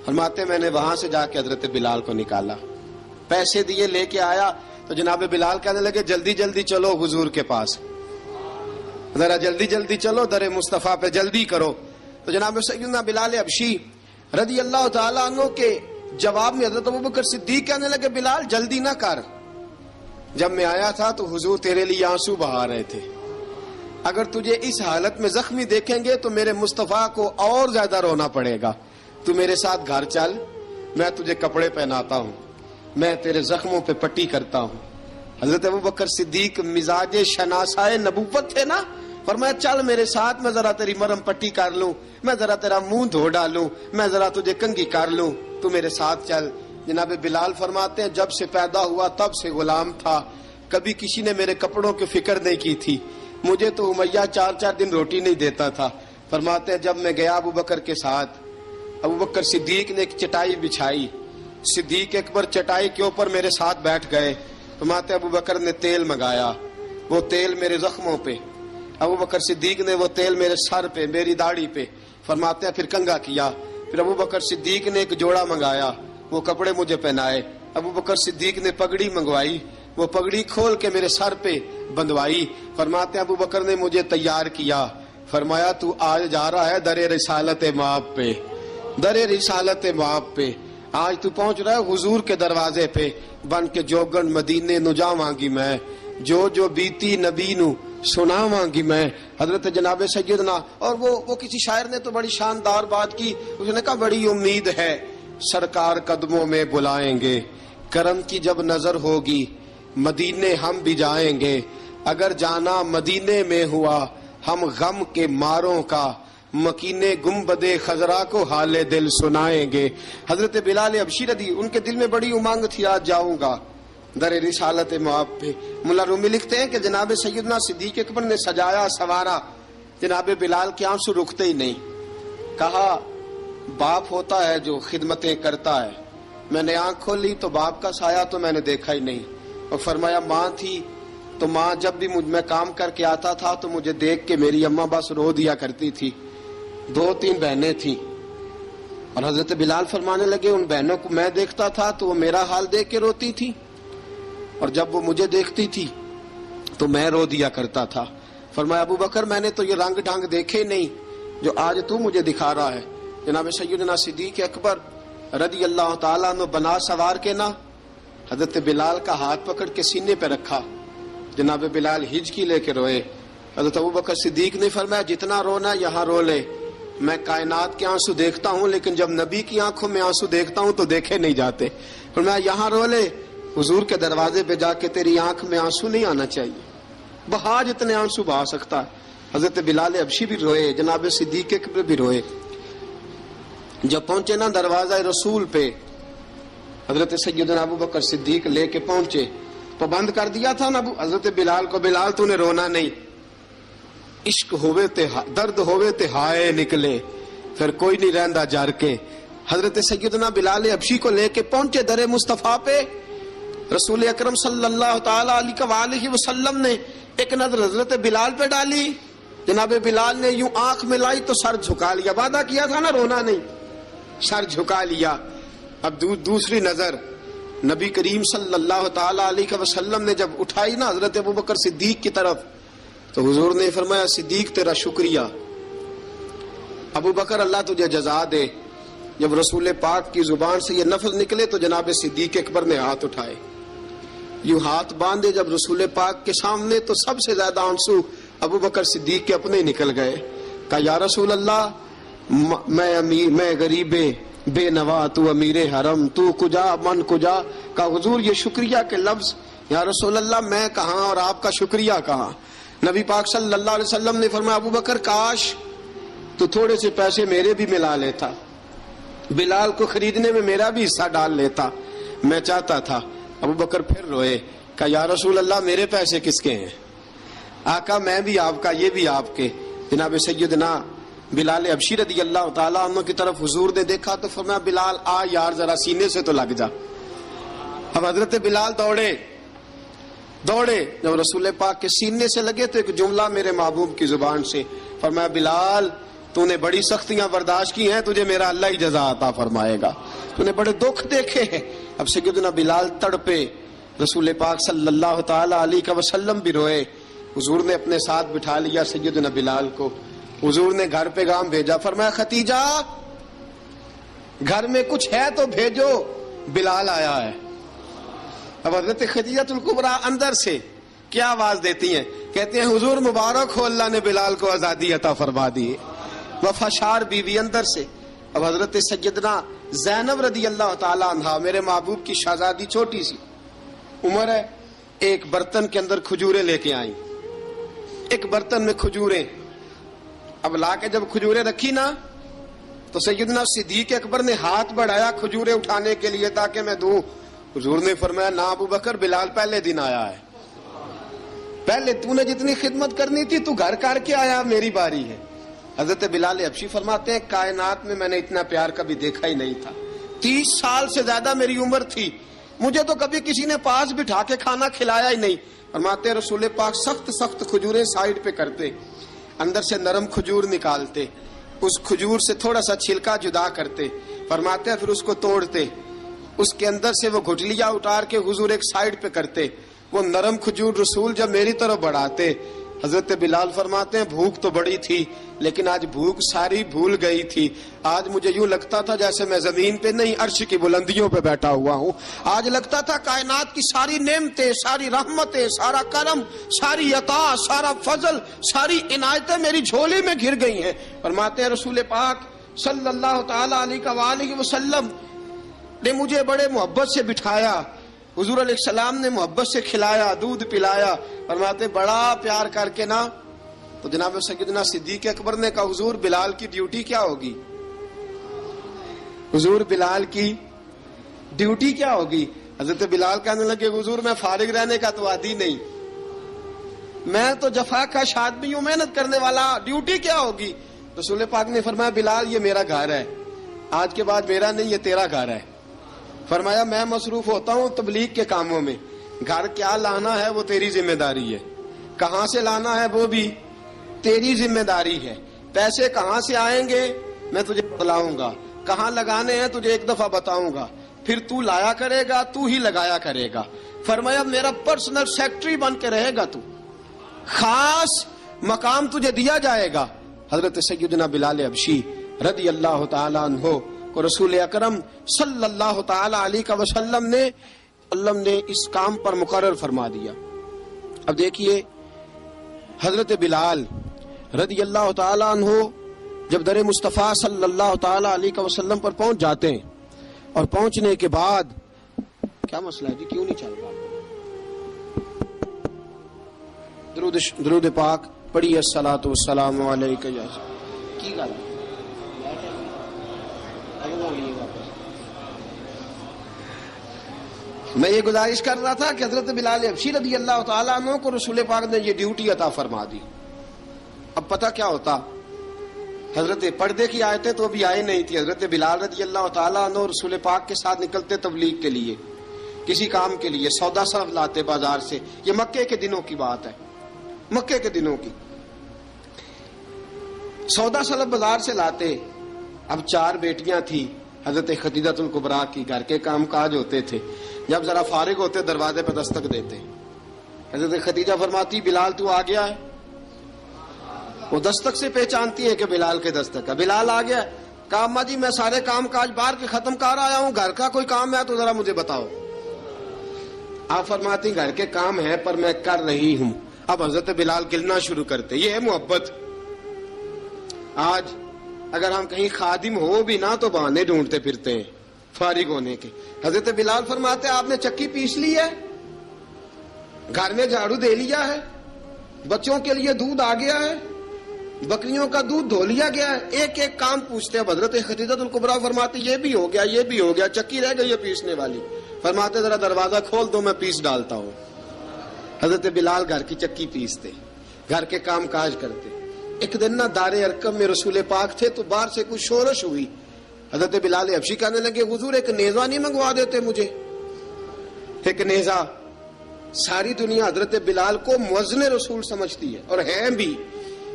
فرماتے ہیں میں نے وہاں سے جا کے حضرت بلال کو نکالا, پیسے دیے, لے کے آیا تو جناب بلال کہنے لگے جلدی جلدی چلو حضور کے پاس, ذرا جلدی جلدی چلو, در مصطفیٰ پہ جلدی کرو. تو جناب سیدنا بلال حبشی رضی اللہ تعالیٰ عنہ کے جواب میں حضرت ابوبکر صدیق کہنے لگے بلال جلدی نہ کر، جب میں آیا تھا تو حضور تیرے لیے آنسو بہا رہے تھے، اگر تجھے اس حالت میں زخمی دیکھیں گے تو میرے مصطفیٰ کو اور زیادہ رونا پڑے گا، تو میرے ساتھ گھر چل، میں تجھے کپڑے پہناتا ہوں، میں تیرے زخموں پہ پٹی کرتا ہوں۔ حضرت ابوبکر صدیق مزاج شناسائے نبوت تھے نا، فرمایا چل میرے ساتھ، میں ذرا تیری مرہم پٹی کر لوں، میں ذرا تیرا منہ دھو ڈالوں، میں ذرا تجھے کنگھی کر لوں، تو میرے ساتھ چل۔ جناب بلال فرماتے ہیں جب سے پیدا ہوا تب سے غلام تھا، کبھی کسی نے میرے کپڑوں کی فکر نہیں کی تھی، مجھے تو امیہ 4 دن روٹی نہیں دیتا تھا۔ فرماتے ہیں جب میں گیا ابوبکر کے ساتھ، ابوبکر صدیق نے ایک چٹائی بچھائی، صدیق اکبر چٹائی کے اوپر میرے ساتھ بیٹھ گئے۔ فرماتے ابوبکر نے تیل منگایا، وہ تیل میرے زخموں پہ، ابوبکر صدیق نے وہ تیل میرے سر پہ، میری داڑھی پہ، فرماتے ہیں پھر کنگھا کیا، پھر ابوبکر صدیق نے ایک جوڑا منگایا، وہ کپڑے مجھے پہنائے، ابوبکر صدیق نے پگڑی منگوائی، وہ پگڑی کھول کے میرے سر پہ بندھوائی۔ فرماتے ہیں ابوبکر نے مجھے تیار کیا، فرمایا تو آج جا رہا ہے در رسالت مآب پہ، در رسالت مآب پہ، آج تو پہنچ رہا ہے حضور کے دروازے پہ، بن کے جوگن مدینے نو جاواں گی میں، جو بیتی نبی نو سناواں گی میں۔ حضرت جناب سیدنا، اور وہ کسی شاعر نے تو بڑی شاندار بات کی، اس نے کہا بڑی امید ہے سرکار قدموں میں بلائیں گے، کرم کی جب نظر ہوگی مدینے ہم بھی جائیں گے، اگر جانا مدینے میں ہوا ہم غم کے ماروں کا، مکینے گنبد خضرا کو حال دل سنائیں گے۔ حضرت بلال حبشی رضی، ان کے دل میں بڑی امنگ تھی آج جاؤں گا در رسالت مآب پہ۔ ملا رومی لکھتے ہیں کہ جناب سیدنا صدیق اکبر نے سجایا سوارا، جناب بلال کے آنسو رکتے ہی نہیں۔ کہا باپ ہوتا ہے جو خدمتیں کرتا ہے، میں نے آنکھ کھولی تو باپ کا سایہ تو میں نے دیکھا ہی نہیں، اور فرمایا ماں تھی تو ماں جب بھی میں کام کر کے آتا تھا تو مجھے دیکھ کے میری اماں بس رو دیا کرتی تھی، 2-3 بہنیں تھیں، اور حضرت بلال فرمانے لگے ان بہنوں کو میں دیکھتا تھا تو وہ میرا حال دیکھ کے روتی تھی، اور جب وہ مجھے دیکھتی تھی تو میں رو دیا کرتا تھا۔ فرمایا ابوبکر میں نے تو یہ رنگ ڈھنگ دیکھے نہیں جو آج تو مجھے دکھا رہا ہے۔ جناب سیدنا صدیق اکبر رضی اللہ تعالیٰ عنہ بنا سوار کے نا حضرت بلال کا ہاتھ پکڑ کے سینے پہ رکھا، جناب بلال ہچکی لے کے روئے۔ حضرت ابوبکر صدیق نے فرمایا جتنا رونا یہاں رو لے، میں کائنات کے آنسو دیکھتا ہوں لیکن جب نبی کی آنکھوں میں آنسو دیکھتا ہوں تو دیکھے نہیں جاتے، فرمایا یہاں رو لے، حضور کے دروازے پہ جا کے تیری آنکھ میں آنسو نہیں آنا چاہیے، بہا جتنے آنسو بہا سکتا ہے۔ حضرت بلال حبشی بھی روئے، جناب صدیق اکبر بھی روئے۔ جب پہنچے نا دروازہ رسول پہ، حضرت سیدنا ابوبکر صدیق لے کے پہنچے، پابند کر دیا تھا نا حضرت بلال کو، بلال تو نے رونا نہیں، عشق ہوئے تے درد ہوئے تے ہائے نکلے، پھر کوئی نہیں رہندا جر کے۔ حضرت سیدنا بلال حبشی کو لے کے پہنچے در مصطفیٰ پہ، رسول اکرم صلی اللہ تعالی علیہ وسلم نے ایک نظر حضرت بلال پہ ڈالی، جناب بلال نے یوں آنکھ ملائی تو سر جھکا لیا، وعدہ کیا تھا نا رونا نہیں، سر جھکا لیا۔ اب دوسری نظر نبی کریم صلی اللہ تعالی علیہ وسلم نے جب اٹھائی نا حضرت ابوبکر صدیق کی طرف، تو حضور نے فرمایا صدیق تیرا شکریہ، ابوبکر اللہ تجھے جزا دے۔ جب رسول پاک کی زبان سے یہ لفظ نکلے تو جناب صدیق اکبر نے ہاتھ اٹھائے، یوں ہاتھ باندھے جب رسول پاک کے سامنے، تو سب سے زیادہ آنسو ابوبکر صدیق کے اپنے نکل گئے۔ کہا یا رسول اللہ میں غریب بے نوا، تو امیر حرم، تو کجا من کجا۔ کہا حضور یہ شکریہ کے لفظ، یا رسول اللہ میں کہاں اور آپ کا شکریہ کہاں۔ نبی پاک صلی اللہ علیہ وسلم نے فرمایا ابوبکر کاش تو تھوڑے سے پیسے میرے بھی ملا لیتا، بلال کو خریدنے میں میرا بھی حصہ ڈال لیتا، میں چاہتا تھا۔ ابوبکر پھر روئے، کہا یا رسول اللہ میرے پیسے کس کے ہیں؟ آقا میں بھی آپ کا، یہ بھی آپ کے۔ جناب سیدنا بلال حبشی رضی اللہ تعالیٰ عنہ کی طرف حضور نے دیکھا تو فرمایا بلال آ یار ذرا سینے سے تو لگ جا۔ اب حضرت بلال دوڑے، جب رسول پاک کے سینے سے لگے تو ایک جملہ میرے محبوب کی زبان سے، فرمایا بلال تو نے بڑی سختیاں برداشت کی ہیں، تجھے میرا اللہ ہی جزا عطا فرمائے گا، تو نے بڑے دکھ دیکھے ہیں۔ اب سیدنا بلال تڑپے، رسول پاک صلی اللہ تعالی علیہ وسلم بھی روئے۔ حضور نے اپنے ساتھ بٹھا لیا سیدنا بلال کو، حضور نے گھر پیغام بھیجا، فرمایا ختیجہ گھر میں کچھ ہے تو بھیجو، بلال آیا ہے۔ اب حضرت خدیجہ الکبریٰ اندر سے کیا آواز دیتی ہیں؟ کہتے ہیں حضور مبارک ہو، اللہ نے بلال کو آزادی عطا فرما دی۔ وفاشار بیوی اندر سے۔ اب حضرت سیدنا زینب رضی اللہ تعالی عنہا، میرے محبوب کی شہزادی، چھوٹی سی عمر ہے، ایک برتن کے اندر کھجوریں لے کے آئیں، ایک برتن میں کھجوریں۔ اب لا کے جب کھجوریں رکھی نا تو سیدنا صدیق اکبر نے ہاتھ بڑھایا کھجوریں اٹھانے کے لیے تاکہ میں دوں۔ حضور نے فرمایا نہ ابو بکر، بلال پہلے دن آیا ہے، پہلے تو نے جتنی خدمت کرنی تھی تو گھر کر کے آیا، میری باری ہے۔ حضرت بلال حبشی فرماتے ہیں کائنات میں نے اتنا پیار کبھی دیکھا ہی نہیں تھا۔ 30 سال سے زیادہ میری عمر تھی، مجھے تو کبھی کسی نے پاس بٹھا کے کھانا کھلایا ہی نہیں۔ فرماتے رسول پاک سخت سخت کھجوریں سائڈ پہ کرتے، اندر سے نرم کھجور نکالتے، اس کھجور سے تھوڑا سا چھلکا جدا کرتے، فرماتے پھر اس کو توڑتے، اس کے اندر سے وہ گھٹلیاں اتار کے حضور ایک سائڈ پہ کرتے، وہ نرم کھجور رسول جب میری طرف بڑھاتے۔ حضرت بلال فرماتے ہیں بھوک تو بڑی تھی لیکن آج بھوک ساری بھول گئی تھی۔ آج مجھے یوں لگتا تھا جیسے میں زمین پہ نہیں عرش کی بلندیوں پہ بیٹھا ہوا ہوں۔ آج لگتا تھا کائنات کی ساری نعمتیں، ساری رحمتیں، سارا کرم، ساری عطا، سارا فضل، ساری عنایتیں میری جھولی میں گر گئی ہیں۔ فرماتے ہیں رسول پاک صلی اللہ تعالی علیہ وآلہ وسلم نے مجھے بڑے محبت سے بٹھایا، حضور علیہ السلام نے محبت سے کھلایا، دودھ پلایا۔ فرماتے بڑا پیار کر کے نا تو جناب سیدنا صدیق اکبر نے کہا حضور بلال کی ڈیوٹی کیا ہوگی؟ حضور بلال کی ڈیوٹی کیا ہوگی؟ حضرت بلال کہنے لگے حضور میں فارغ رہنے کا تو عادی نہیں، میں تو جفا کش آدمی ہوں، محنت کرنے والا، ڈیوٹی کیا ہوگی؟ رسول پاک نے فرمایا بلال یہ میرا گھر ہے، آج کے بعد میرا نہیں، یہ تیرا گھر ہے۔ فرمایا میں مصروف ہوتا ہوں تبلیغ کے کاموں میں، گھر کیا لانا ہے وہ تیری ذمہ داری ہے، کہاں سے لانا ہے وہ بھی تیری ذمہ داری ہے، پیسے کہاں سے آئیں گے میں تجھے بتلاؤں گا، کہاں لگانے ہیں تجھے ایک دفعہ بتاؤں گا، پھر تو لایا کرے گا، تو ہی لگایا کرے گا۔ فرمایا میرا پرسنل سیکٹری بن کے رہے گا، تو خاص مقام تجھے دیا جائے گا۔ حضرت سیدنا بلال حبشی رضی اللہ تعالی عنہ کو رسول اکرم صلی اللہ تعالی علیہ وسلم نے اس کام پر مقرر فرما دیا۔ اب دیکھیے حضرت بلال رضی اللہ تعالی عنہ جب در مصطفیٰ صلی اللہ تعالی علیہ وسلم پر پہنچ جاتے ہیں، اور پہنچنے کے بعد کیا مسئلہ ہے جی، کیوں نہیں چل رہا؟ درود پاک پڑھی الصلاۃ والسلام علیک یا کی گل میں یہ گزارش کر رہا تھا کہ حضرت بلال حبشی رضی اللہ تعالیٰ عنہ کو رسول پاک نے یہ ڈیوٹی عطا فرما دی۔ اب پتہ کیا ہوتا، حضرت پردے کی آیتیں تو ابھی آئی نہیں تھی، حضرت بلال رضی اللہ تعالیٰ عنہ رسول پاک کے ساتھ نکلتے تبلیغ کے لیے، کسی کام کے لیے، سودا صرف لاتے بازار سے۔ یہ مکے کے دنوں کی بات ہے، مکے کے دنوں کی سودا صرف بازار سے لاتے۔ اب 4 بیٹیاں تھیں حضرت خدیجہ الکبریٰ کی، گھر کے کام کاج ہوتے تھے، جب ذرا فارغ ہوتے دروازے پہ دستک دیتے، حضرت خدیجہ فرماتی بلال تو آ گیا ہے، وہ دستک سے پہچانتی ہے کہ بلال کے دستک ہے، بلال آ گیا۔ کہا اماں جی میں سارے کام کاج باہر کے ختم کر آیا ہوں، گھر کا کوئی کام ہے تو ذرا مجھے بتاؤ۔ آپ فرماتی گھر کے کام ہے پر میں کر رہی ہوں۔ اب حضرت بلال گلنا شروع کرتے، یہ ہے محبت۔ آج اگر ہم کہیں خادم ہو بھی نہ تو بہانے ڈھونڈتے پھرتے ہیں فارغ ہونے کے۔ حضرت بلال فرماتے آپ نے چکی پیس لی ہے، گھر میں جھاڑو دے لیا ہے، بچوں کے لیے دودھ آ گیا ہے، بکریوں کا دودھ دھو لیا گیا ہے، ایک ایک کام پوچھتے ہیں۔ حضرت خدیجہ الکبریٰ فرماتے یہ بھی ہو گیا، یہ بھی ہو گیا، چکی رہ گئی ہے پیسنے والی۔ فرماتے ذرا دروازہ کھول دو میں پیس ڈالتا ہوں۔ حضرت بلال گھر کی چکی پیستے، گھر کے کام کاج کرتے۔ ایک دن نہ دار ارقم میں رسول پاک تھے تو باہر سے کچھ شورش ہوئی، حضرت بلال حبشی کہنے لگے حضور ایک نیزہ نہیں منگوا دیتے مجھے؟ ایک نیزہ۔ ساری دنیا حضرت بلال کو مؤذن رسول سمجھتی ہے اور ہیں بھی،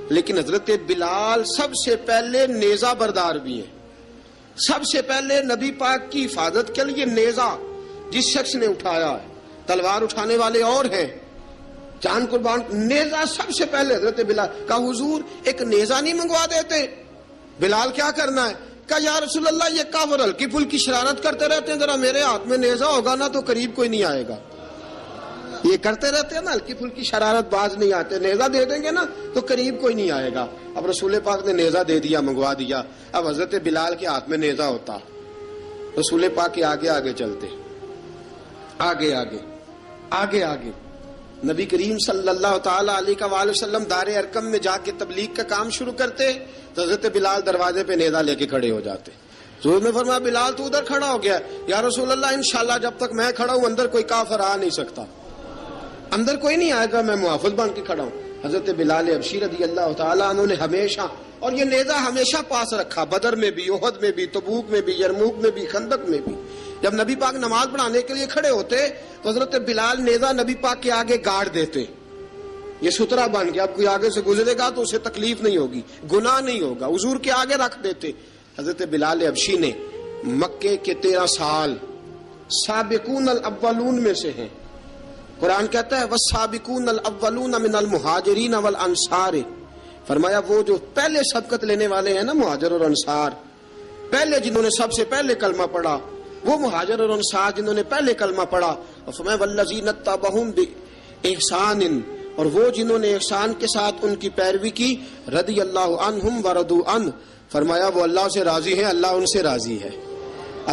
لیکن حضرت بلال سب سے پہلے نیزہ بردار بھی ہیں۔ سب سے پہلے نبی پاک کی حفاظت کے لیے نیزہ جس شخص نے اٹھایا ہے، تلوار اٹھانے والے اور ہیں، جان قربان، نیزہ سب سے پہلے حضرت بلال۔ کہا حضور ایک نیزہ نہیں منگوا دیتے؟ بلال کیا کرنا ہے؟ کہا یا رسول اللہ یہ کافر ہلکی پھلکی شرارت کرتے رہتے ہیں، ذرا میرے ہاتھ میں نیزہ ہوگا نا تو قریب کوئی نہیں آئے گا. یہ کرتے رہتے ہیں نا ہلکی پھلکی شرارت، باز نہیں آتے، نیزہ دے دیں گے نا تو قریب کوئی نہیں آئے گا. اب رسول پاک نے نیزہ دے دیا، منگوا دیا. اب حضرت بلال کے ہاتھ میں نیزہ ہوتا، رسول پاک کے آگے آگے چلتے، آگے آگے آگے آگے. نبی کریم صلی اللہ تعالی علیہ وآلہ وسلم دار ارقم میں جا کے تبلیغ کا کام شروع کرتے تو حضرت بلال دروازے پہ نیزہ لے کے کھڑے ہو جاتے. حضور نے فرمایا بلال تو ادھر کھڑا ہو گیا. یا رسول اللہ انشاءاللہ جب تک میں کھڑا ہوں اندر کوئی کافر آ نہیں سکتا، اندر کوئی نہیں آئے گا، میں محافظ بن کے کھڑا ہوں. حضرت بلال حبشی رضی اللہ تعالیٰ عنہ نے ہمیشہ، اور یہ نیزہ ہمیشہ پاس رکھا، بدر میں بھی، احد میں بھی، تبوک میں بھی، یرموک میں بھی، خندق میں بھی. جب نبی پاک نماز پڑھانے کے لیے کھڑے ہوتے تو حضرت بلال نیزہ نبی پاک کے آگے گاڑ دیتے. یہ سترا بن گیا، اب کوئی آگے سے گزرے گا تو اسے تکلیف نہیں ہوگی، گناہ نہیں ہوگا، حضور کے آگے رکھ دیتے. حضرت بلال حبشی نے مکے کے 13 سال سابقون الاولون میں سے ہیں. قرآن کہتا ہے والسابقون الاولون من المہاجرین والانصار، فرمایا وہ جو پہلے سبقت لینے والے ہیں نا مہاجر اور انصار، پہلے جنہوں نے سب سے پہلے کلمہ پڑھا وہ مہاجر اور انصار جنہوں نے پہلے کلمہ پڑھا. اور فرمایا والذین اتبعوہم باحسان، اور وہ جنہوں نے احسان کے ساتھ ان کی پیروی کی، رضی اللہ عنہم ورضوا عنہ، فرمایا وہ اللہ سے راضی ہیں، اللہ ان سے راضی ہے،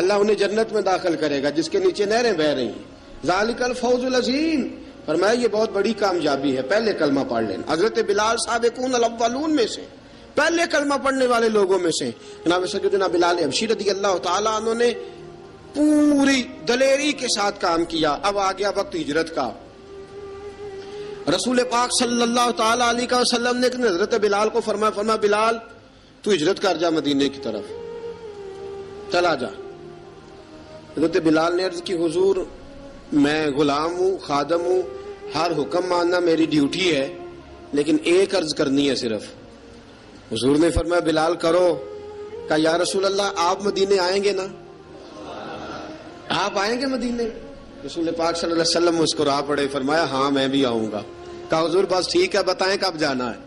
اللہ انہیں جنت میں داخل کرے گا جس کے نیچے نہریں بہہ رہی ہیں. ذالک الفوز العظیم، فرمایا یہ بہت بڑی کامیابی ہے پہلے کلمہ پڑھ لینا. حضرت بلال سابقون الاولون میں سے، پہلے کلمہ پڑھنے والے لوگوں میں سے. جناب سیدنا بلال حبشی رضی اللہ تعالیٰ عنہ نے پوری دلیری کے ساتھ کام کیا. اب آ گیا وقت ہجرت کا. رسول پاک صلی اللہ تعالی علیہ وسلم نے حضرت بلال کو فرمایا بلال تو ہجرت کر جا مدینے کی طرف، چلا جا. حضرت بلال نے عرض کی حضور میں غلام ہوں، خادم ہوں، ہر حکم ماننا میری ڈیوٹی ہے، لیکن ایک عرض کرنی ہے صرف. حضور نے فرمایا بلال کرو. کہا یا رسول اللہ آپ مدینے آئیں گے نا، آپ آئیں گے مدینے؟ رسول پاک صلی اللہ علیہ وسلم مسکرا پڑے، فرمایا ہاں میں بھی آؤں گا. کہا حضور بس ٹھیک ہے، بتائیں کب جانا ہے،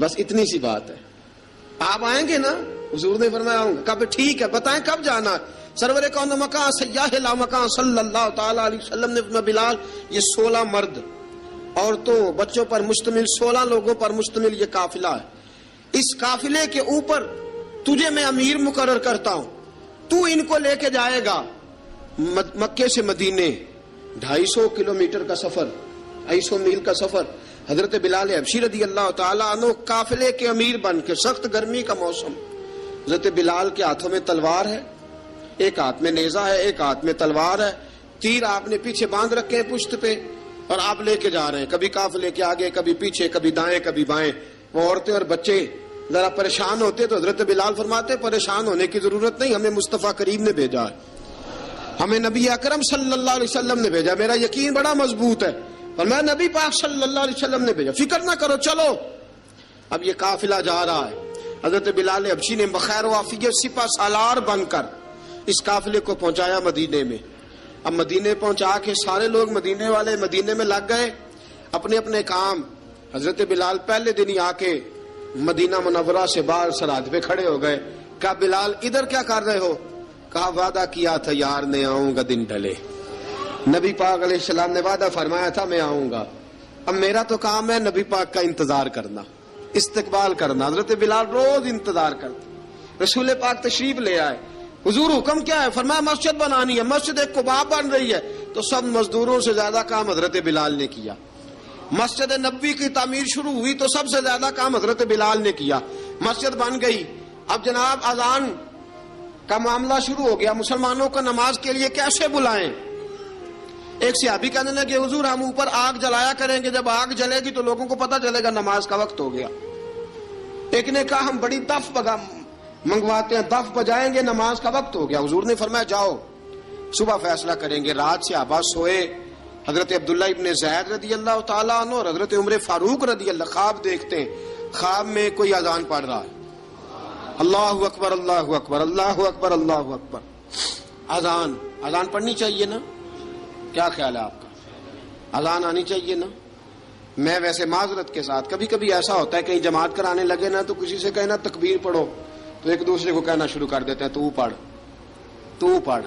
بس اتنی سی بات ہے. آپ آئیں گے نا؟ حضور نے فرمایا آؤں گا. کہا ٹھیک ہے بتائیں کب جانا ہے. سرور کون مکان سیاح لا مکان صلی اللہ تعالی علیہ وسلم نے فرمایا بلال یہ 16 مرد عورتوں بچوں پر مشتمل 16 لوگوں پر مشتمل یہ قافلہ ہے. اس قافلے کے اوپر تجھے میں امیر مقرر کرتا ہوں، تو ان کو لے کے جائے گا مکے سے مدینے. 250 کلومیٹر کا سفر، 250 میل کا سفر. حضرت بلال حبشی رضی اللہ تعالیٰ عنہ قافلے کے امیر بن کے، سخت گرمی کا موسم، حضرت بلال کے ہاتھوں میں تلوار ہے، ایک ہاتھ میں نیزہ ہے، ایک ہاتھ میں تلوار ہے. تیر آپ نے پیچھے باندھ رکھے ہیں پشت پہ اور آپ لے کے جا رہے ہیں، کبھی قافلے کے آگے، کبھی پیچھے، کبھی دائیں کبھی بائیں. وہ عورتیں اور بچے ذرا پریشان ہوتے تو حضرت بلال فرماتے پریشان ہونے کی ضرورت نہیں، ہمیں مصطفیٰ کریم نے بھیجا ہے، ہمیں نبی اکرم صلی اللہ علیہ وسلم نے بھیجا، میرا یقین بڑا مضبوط ہے، اور میں نبی پاک صلی اللہ علیہ وسلم نے بھیجا، فکر نہ کرو چلو. اب یہ قافلہ جا رہا ہے. حضرت بلال حبشی نے بخیر و عافیت سپہ سالار بن کر اس قافلے کو پہنچایا مدینے میں. اب مدینے پہنچا کے سارے لوگ مدینے والے مدینے میں لگ گئے اپنے اپنے کام. حضرت بلال پہلے دن ہی آ کے مدینہ منورہ سے باہر سرحد پہ کھڑے ہو گئے. کہا بلال ادھر کیا کر رہے ہو؟ کہا وعدہ کیا تھا یار نے آؤں گا دن ڈھلے، نبی پاک علیہ السلام نے وعدہ فرمایا تھا میں آؤں گا، اب میرا تو کام ہے نبی پاک کا انتظار کرنا، استقبال کرنا. حضرت بلال روز انتظار کرتے. رسول پاک تشریف لے آئے. حضور حکم کیا ہے؟ فرمایا مسجد بنانی ہے. مسجد ایک قباء بن رہی ہے تو سب مزدوروں سے زیادہ کام حضرت بلال نے کیا. مسجد نبوی کی تعمیر شروع ہوئی تو سب سے زیادہ کام حضرت بلال نے کیا. مسجد بن گئی. اب جناب اذان کا معاملہ شروع ہو گیا، مسلمانوں کو نماز کے لیے کیسے بلائیں؟ ایک صحابی کہنے لگے حضور ہم اوپر آگ جلایا کریں گے، جب آگ جلے گی تو لوگوں کو پتہ چلے گا نماز کا وقت ہو گیا. ایک نے کہا ہم بڑی دف منگواتے ہیں، دف بجائیں گے، نماز کا وقت ہو گیا. حضور نے فرمایا جاؤ صبح فیصلہ کریں گے. رات سے صحابہ سوئے. حضرت عبداللہ ابن زید رضی اللہ تعالیٰ عنہ اور حضرت عمر فاروق رضی اللہ خواب دیکھتے ہیں، خواب میں کوئی اذان پڑھ رہا ہے، اللہ اکبر اللہ اکبر اللہ اکبر اللہ اکبر. اذان پڑھنی چاہیے نا؟ کیا خیال ہے آپ کا؟ اذان آنی چاہیے نا؟ میں ویسے معذرت کے ساتھ کبھی کبھی ایسا ہوتا ہے کہیں جماعت کرانے لگے نا تو کسی سے کہنا تکبیر پڑھو تو ایک دوسرے کو کہنا شروع کر دیتے ہیں تو پڑھ تو پڑھ.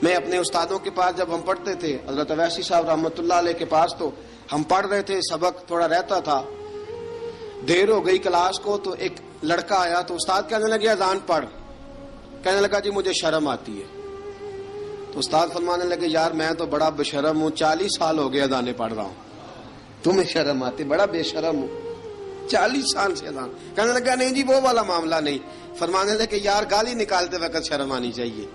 میں اپنے استادوں کے پاس جب ہم پڑھتے تھے حضرت اویسی صاحب رحمۃ اللہ علیہ کے پاس، تو ہم پڑھ رہے تھے، سبق تھوڑا رہتا تھا، دیر ہو گئی کلاس کو، تو ایک لڑکا آیا تو استاد کہنے لگے اذان پڑھ. کہنے لگا جی مجھے شرم آتی ہے. تو استاد فرمانے لگے یار میں تو بڑا بے شرم ہوں، 40 سال ہو گئے اذانیں پڑھ رہا ہوں، تمہیں شرم آتی؟ بڑا بے شرم ہوں، 40 سال سے اذان. کہنے لگا نہیں جی وہ والا معاملہ نہیں. فرمانے لگے یار گالی نکالتے وقت شرم آنی چاہیے،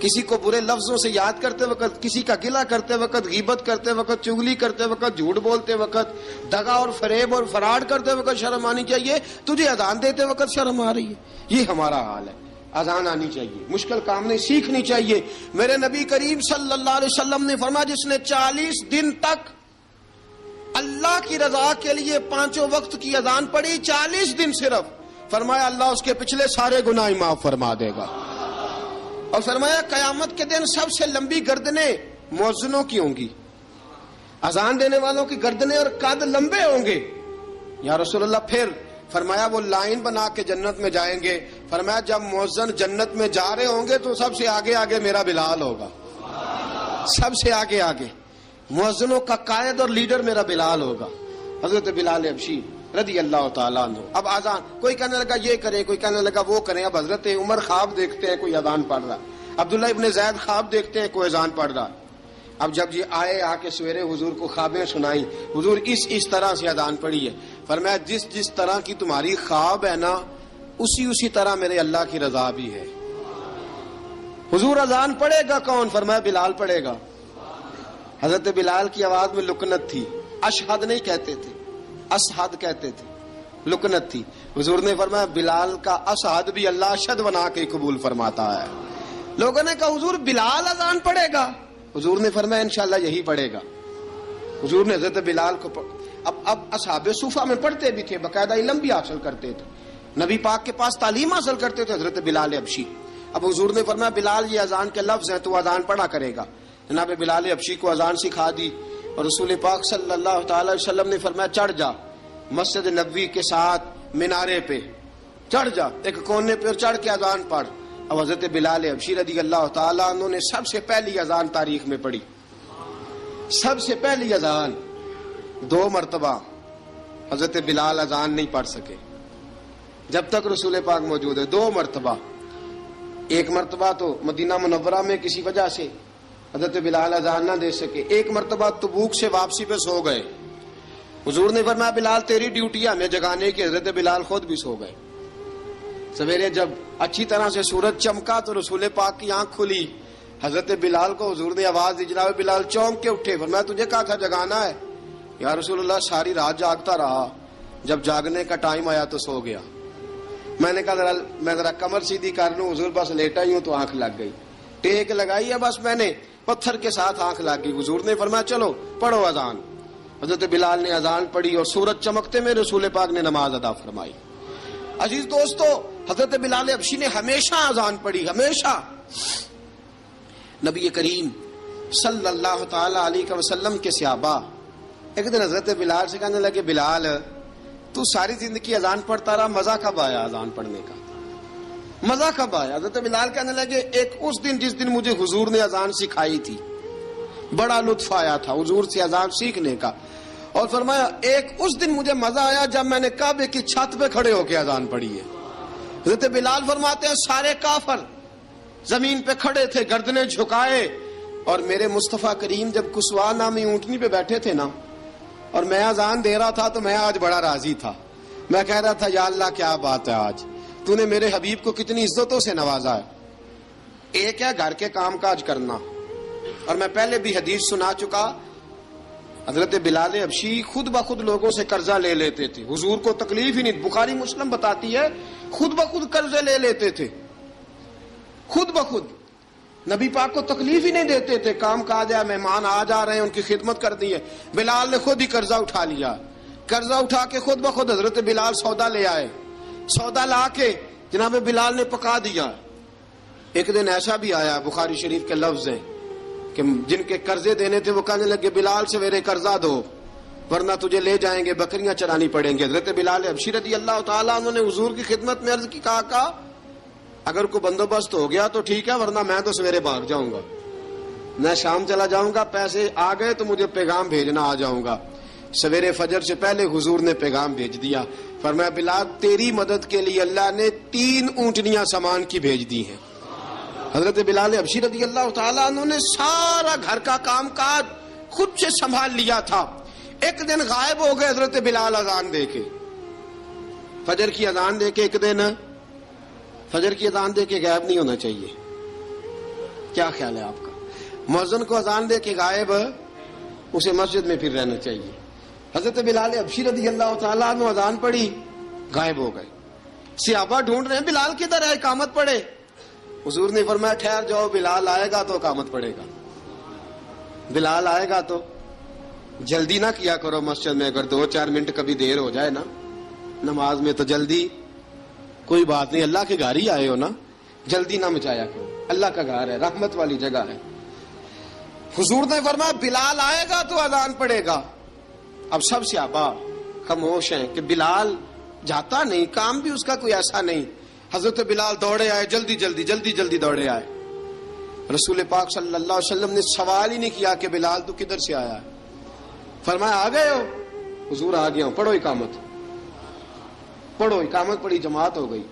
کسی کو برے لفظوں سے یاد کرتے وقت، کسی کا گلہ کرتے وقت، غیبت کرتے وقت، چغلی کرتے وقت، جھوٹ بولتے وقت، دغا اور فریب اور فراڈ کرتے وقت شرم آنی چاہیے. تجھے اذان دیتے وقت شرم آ رہی ہے. یہ ہمارا حال ہے. اذان آنی چاہیے، مشکل کام نہیں، سیکھنی چاہیے. میرے نبی کریم صلی اللہ علیہ وسلم نے فرمایا جس نے 40 دن تک اللہ کی رضا کے لیے 5 وقت کی اذان پڑھی، 40 دن صرف، فرمایا اللہ اس کے پچھلے سارے گناہ معاف فرما دے گا. اور فرمایا قیامت کے دن سب سے لمبی گردنیں مؤذنوں کی ہوں گی، اذان دینے والوں کی گردنیں اور قد لمبے ہوں گے. یا رسول اللہ پھر؟ فرمایا وہ لائن بنا کے جنت میں جائیں گے. فرمایا جب مؤذن جنت میں جا رہے ہوں گے تو سب سے آگے آگے میرا بلال ہوگا، سب سے آگے آگے مؤذنوں کا قائد اور لیڈر میرا بلال ہوگا، حضرت بلال حبشی رضی اللہ تعالیٰ عنہ. اب اذان کوئی کہنے لگا یہ کریں، کوئی کہنے لگا وہ کریں. اب حضرت عمر خواب دیکھتے ہیں کوئی اذان پڑھ رہا، عبداللہ ابن زید خواب دیکھتے ہیں کوئی اذان پڑھ رہا. اب جب یہ آئے آ کے سویرے حضور کو خوابیں سنائی، حضور اس طرح سے اذان پڑھی ہے. فرمایا جس طرح کی تمہاری خواب ہے نا اسی طرح میرے اللہ کی رضا بھی ہے. حضور اذان پڑھے گا کون؟ فرمایا بلال پڑھے گا. حضرت بلال کی آواز میں لکنت تھی، اشہد نہیں کہتے تھے، اشہد کہتے تھے، لکنت تھی. حضور نے فرمایا بلال کا اشہد بھی اللہ اشہد بنا کے قبول فرماتا ہے. لوگوں نے کہا حضور بلال اذان پڑھے گا؟ حضور نے فرمایا انشاءاللہ یہی پڑھے گا. حضور نے حضرت بلال کو اب اصحاب صوفہ میں پڑھتے بھی تھے، باقاعدہ علم بھی حاصل کرتے تھے، نبی پاک کے پاس تعلیم حاصل کرتے تھے حضرت بلال حبشی. اب حضور نے فرمایا بلال یہ اذان کے لفظ ہیں تو اذان پڑھا کرے گا. جناب بلال حبشی کو اذان سکھا دی اور رسول پاک صلی اللہ تعالی علیہ وسلم نے فرمایا چڑھ جا مسجد نبوی کے ساتھ مینارے پہ، چڑھ جا ایک کونے پہ اور چڑھ کے اذان پڑھ. اب حضرت بلال حبشی رضی اللہ تعالیٰ عنہ نے سب سے پہلی اذان تاریخ میں پڑھی، سب سے پہلی اذان. 2 مرتبہ حضرت بلال اذان نہیں پڑھ سکے جب تک رسول پاک موجود ہے. 2 مرتبہ، ایک مرتبہ تو مدینہ منورہ میں کسی وجہ سے حضرت بلال اذان نہ دے سکے، ایک مرتبہ تبوک سے واپسی پہ سو گئے. حضور نے فرمایا بلال تیری ڈیوٹی ہے ہمیں جگانے کی. حضرت بلال خود بھی سو گئے. سویرے جب اچھی طرح سے سورج چمکا تو رسول پاک کی آنکھ کھلی. حضرت بلال کو حضور نے آواز دی، جناب بلال چونک کے اٹھے. فرمایا تجھے کہا تھا جگانا ہے. یا رسول اللہ ساری رات جاگتا رہا، جب جاگنے کا ٹائم آیا تو سو گیا. میں نے کہا میں ذرا کمر سیدھی کر لوں. حضور بس لیٹا ہی ہوں تو آنکھ لگ گئی، ٹیک لگائی ہے بس میں نے، پتھر کے ساتھ آنکھ لگ گئی. حضور نے فرمایا چلو پڑھو اذان. حضرت بلال نے اذان پڑھی اور سورج چمکتے میں رسول پاک نے نماز ادا فرمائی. عزیز دوستو حضرت بلال حبشی نے ہمیشہ اذان پڑھی، ہمیشہ. نبی کریم صلی اللہ تعالی علیہ وسلم کے صحابہ ایک دن حضرت بلال سے کہنے لگے بلال تو ساری زندگی اذان پڑھتا رہا، مزہ کب آیا اذان پڑھنے کا؟ مزہ کب آیا؟ حضرت بلال کہنے لگے ایک اس دن جس دن مجھے حضور نے اذان سکھائی تھی بڑا لطف آیا تھا حضور سے اذان سیکھنے کا. اور فرمایا ایک اس دن مجھے مزہ آیا جب میں نے کعبے کی چھت پہ کھڑے ہو کے اذان پڑھی ہے. حضرت بلال فرماتے ہیں سارے کافر زمین پہ کھڑے تھے گردنیں جھکائے، اور میرے مصطفیٰ کریم جب کسوا نامی اونٹنی پہ بیٹھے تھے نا اور میں اذان دے رہا تھا تو میں آج بڑا راضی تھا. میں کہہ رہا تھا یا اللہ کیا بات ہے، آج تو نے میرے حبیب کو کتنی عزتوں سے نوازا ہے. ایک ہے گھر کے کام کاج کرنا، اور میں پہلے بھی حدیث سنا چکا، حضرت بلال حبشی خود بخود لوگوں سے قرضہ لے لیتے تھے، حضور کو تکلیف ہی نہیں. بخاری مسلم بتاتی ہے خود بخود قرضے لے لیتے تھے، خود بخود نبی پاک کو تکلیف ہی نہیں دیتے تھے. کام کاج ہے، مہمان آ جا رہے ہیں، ان کی خدمت کر دی ہے. بلال نے خود ہی قرضہ اٹھا لیا، قرضہ اٹھا کے خود بخود حضرت بلال سودا لے آئے، سودا لا کے جناب بلال نے پکا دیا. ایک دن ایسا بھی آیا بخاری شریف کے لفظ ہیں کہ جن کے قرضے دینے تھے وہ کہنے لگے بلال سویرے قرضہ دو. ورنہ تجھے لے جائیں گے، بکریاں چرانی پڑیں گے. حضرت بلال حبشی رضی اللہ تعالیٰ عنہ نے حضور کی خدمت میں عرض کی، کہا اگر کوئی بندوبست ہو گیا تو ٹھیک ہے، ورنہ میں تو سویرے بھاگ جاؤں گا، میں شام چلا جاؤں گا، پیسے آ گئے تو مجھے پیغام بھیجنا، آ جاؤں گا. سویرے فجر سے پہلے حضور نے پیغام بھیج دیا. فرمایا بلال تیری مدد کے لیے اللہ نے 3 اونٹنیاں سامان کی بھیج دی ہیں. حضرت بلال حبشی رضی اللہ تعالیٰ عنہ نے سارا گھر کا کام کاج خود سے سنبھال لیا تھا. ایک دن غائب ہو گئے حضرت بلال اذان دے کے، فجر کی اذان دے کے. ایک دن فجر کی اذان دے کے غائب نہیں ہونا چاہیے. کیا خیال ہے آپ کا؟ مؤذن کو اذان دے کے غائب، اسے مسجد میں پھر رہنا چاہیے. حضرت بلال حبشی رضی اللہ تعالیٰ عنہ اذان پڑھی، غائب ہو گئے. صحابہ ڈھونڈ رہے ہیں بلال کدھر ہے، اقامت پڑھے. حضور نے فرمایا ٹھہر جاؤ، بلال آئے گا تو اقامت پڑھے گا. بلال آئے گا تو جلدی نہ کیا کرو مسجد میں. اگر 2-4 منٹ کبھی دیر ہو جائے نا نماز میں تو جلدی کوئی بات نہیں، اللہ کے گھر ہی آئے ہو نا، جلدی نہ مچایا کرو. اللہ کا گھر ہے، رحمت والی جگہ ہے. حضور نے فرمایا بلال آئے گا تو اذان پڑے گا. اب سب صحابہ خاموش ہیں کہ بلال جاتا نہیں، کام بھی اس کا کوئی ایسا نہیں. حضرت بلال دوڑے آئے، جلدی دوڑے آئے. رسول پاک صلی اللہ علیہ وسلم نے سوال ہی نہیں کیا کہ بلال تو کدھر سے آیا ہے. فرمایا آ گئے ہو؟ حضور آ گیا ہوں. پڑھو اقامت پڑھی، جماعت ہو گئی.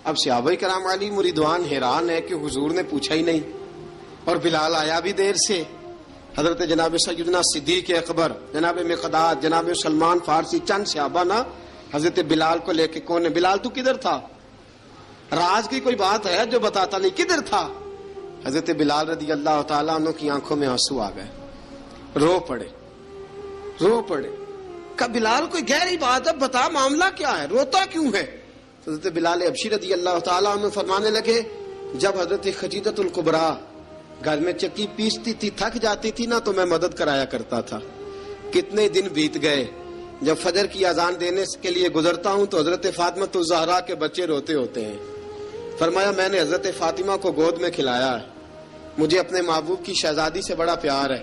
اب صحابہ کرام علی مریدوان حیران ہے کہ حضور نے پوچھا ہی نہیں اور بلال آیا بھی دیر سے. حضرت جناب سیدنا صدیق اکبر، جناب مقداد، جناب سلمان فارسی، چند صحابہ نا حضرت بلال کو لے کے، کون ہے بلال تو کدھر تھا؟ راز کی کوئی بات ہے جو بتاتا نہیں، کدھر تھا؟ حضرت بلال رضی اللہ تعالیٰ عنہ کی آنکھوں میں آنسو آ گئے، رو پڑے. کہ بلال کوئی گہری بات ہے، بتا معاملہ کیا ہے، روتا کیوں ہے؟ حضرت بلال حبشی رضی اللہ تعالیٰ عنہ فرمانے لگے جب حضرت خدیجہ الکبریٰ گھر میں چکی پیستی تھی، تھک جاتی تھی نا تو میں مدد کرایا کرتا تھا. کتنے دن بیت گئے، جب فجر کی اذان دینے کے لیے گزرتا ہوں تو حضرت فاطمہ الزہرا کے بچے روتے ہوتے ہیں. فرمایا میں نے حضرت فاطمہ کو گود میں کھلایا ہے، مجھے اپنے محبوب کی شہزادی سے بڑا پیار ہے.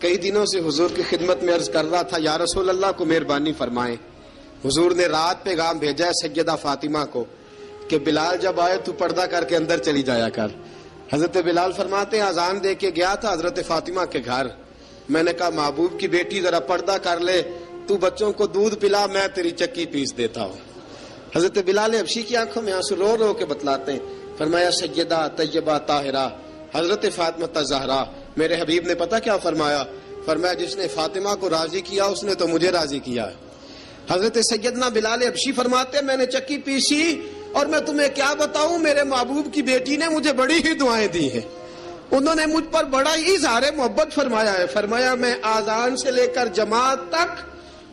کئی دنوں سے حضور کی خدمت میں عرض کر رہا تھا یا رسول اللہ کو مہربانی فرمائیں. حضور نے رات پیغام بھیجا ہے سیدہ فاطمہ کو کہ بلال جب آئے تو پردہ کر کے اندر چلی جایا کر. حضرت بلال فرماتے ہیں اذان دے کے گیا تھا حضرت فاطمہ کے گھر، میں نے کہا محبوب کی بیٹی ذرا پردہ کر لے، تو بچوں کو دودھ پلا، میں تیری چکی پیس دیتا ہوں. حضرت بلال حبشی کی آنکھوں میں آنسو رو رو کے بتلاتے ہیں. فرمایا سیدہ طیبہ طاہرہ حضرت فاطمہ الزہرا، میرے حبیب نے پتہ کیا فرمایا؟ فرمایا جس نے فاطمہ کو راضی کیا اس نے تو مجھے راضی کیا. حضرت سیدنا بلال حبشی فرماتے میں نے چکی پیسی اور میں تمہیں کیا بتاؤں، میرے محبوب کی بیٹی نے مجھے بڑی ہی دعائیں دی ہیں، انہوں نے مجھ پر بڑا ہی اظہار محبت فرمایا ہے. فرمایا میں آذان سے لے کر جماعت تک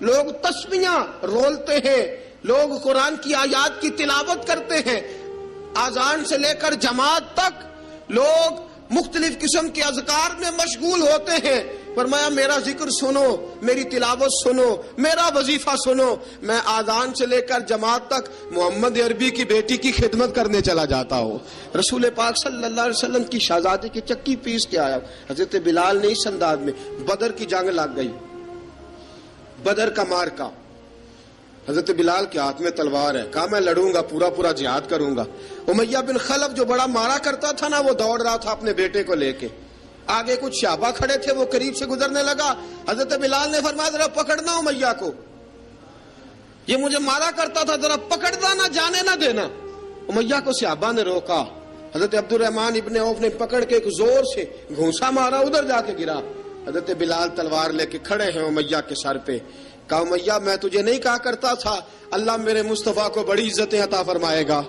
لوگ تسبیحاں رولتے ہیں، لوگ قرآن کی آیات کی تلاوت کرتے ہیں، آذان سے لے کر جماعت تک لوگ مختلف قسم کے اذکار میں مشغول ہوتے ہیں. فرمایا میرا ذکر سنو، میری تلاوت سنو، میرا وظیفہ سنو. میں آذان سے لے کر جماعت تک محمد عربی کی بیٹی کی خدمت کرنے چلا جاتا ہوں. رسول پاک صلی اللہ علیہ وسلم کی شہزادی کی چکی پیس کے آیا. حضرت بلال نے اس انداز میں، بدر کی جنگ لگ گئی، بدر کا مارکا، حضرت بلال کے ہاتھ میں تلوار ہے، کہا میں لڑوں گا، پورا جہاد کروں گا. امیہ بن خلف جو بڑا مارا کرتا تھا نا، وہ دوڑ رہا تھا اپنے بیٹے کو لے کے، آگے کچھ صحابہ کھڑے تھے، وہ قریب سے گزرنے لگا. حضرت بلال نے فرمایا ذرا پکڑنا امیہ کو، یہ مجھے مارا کرتا تھا، ذرا پکڑنا، نہ جانے نہ دینا. امیہ کو صحابہ نے روکا. حضرت عبد الرحمن ابن عوف نے پکڑ کے ایک زور سے گھونسا مارا، ادھر جا کے گرا. حضرت بلال تلوار لے کے کھڑے ہیں امیہ کے سر پہ. کہا امیہ میں تجھے نہیں کہا کرتا تھا اللہ میرے مصطفیٰ کو بڑی عزتیں عطا فرمائے گا؟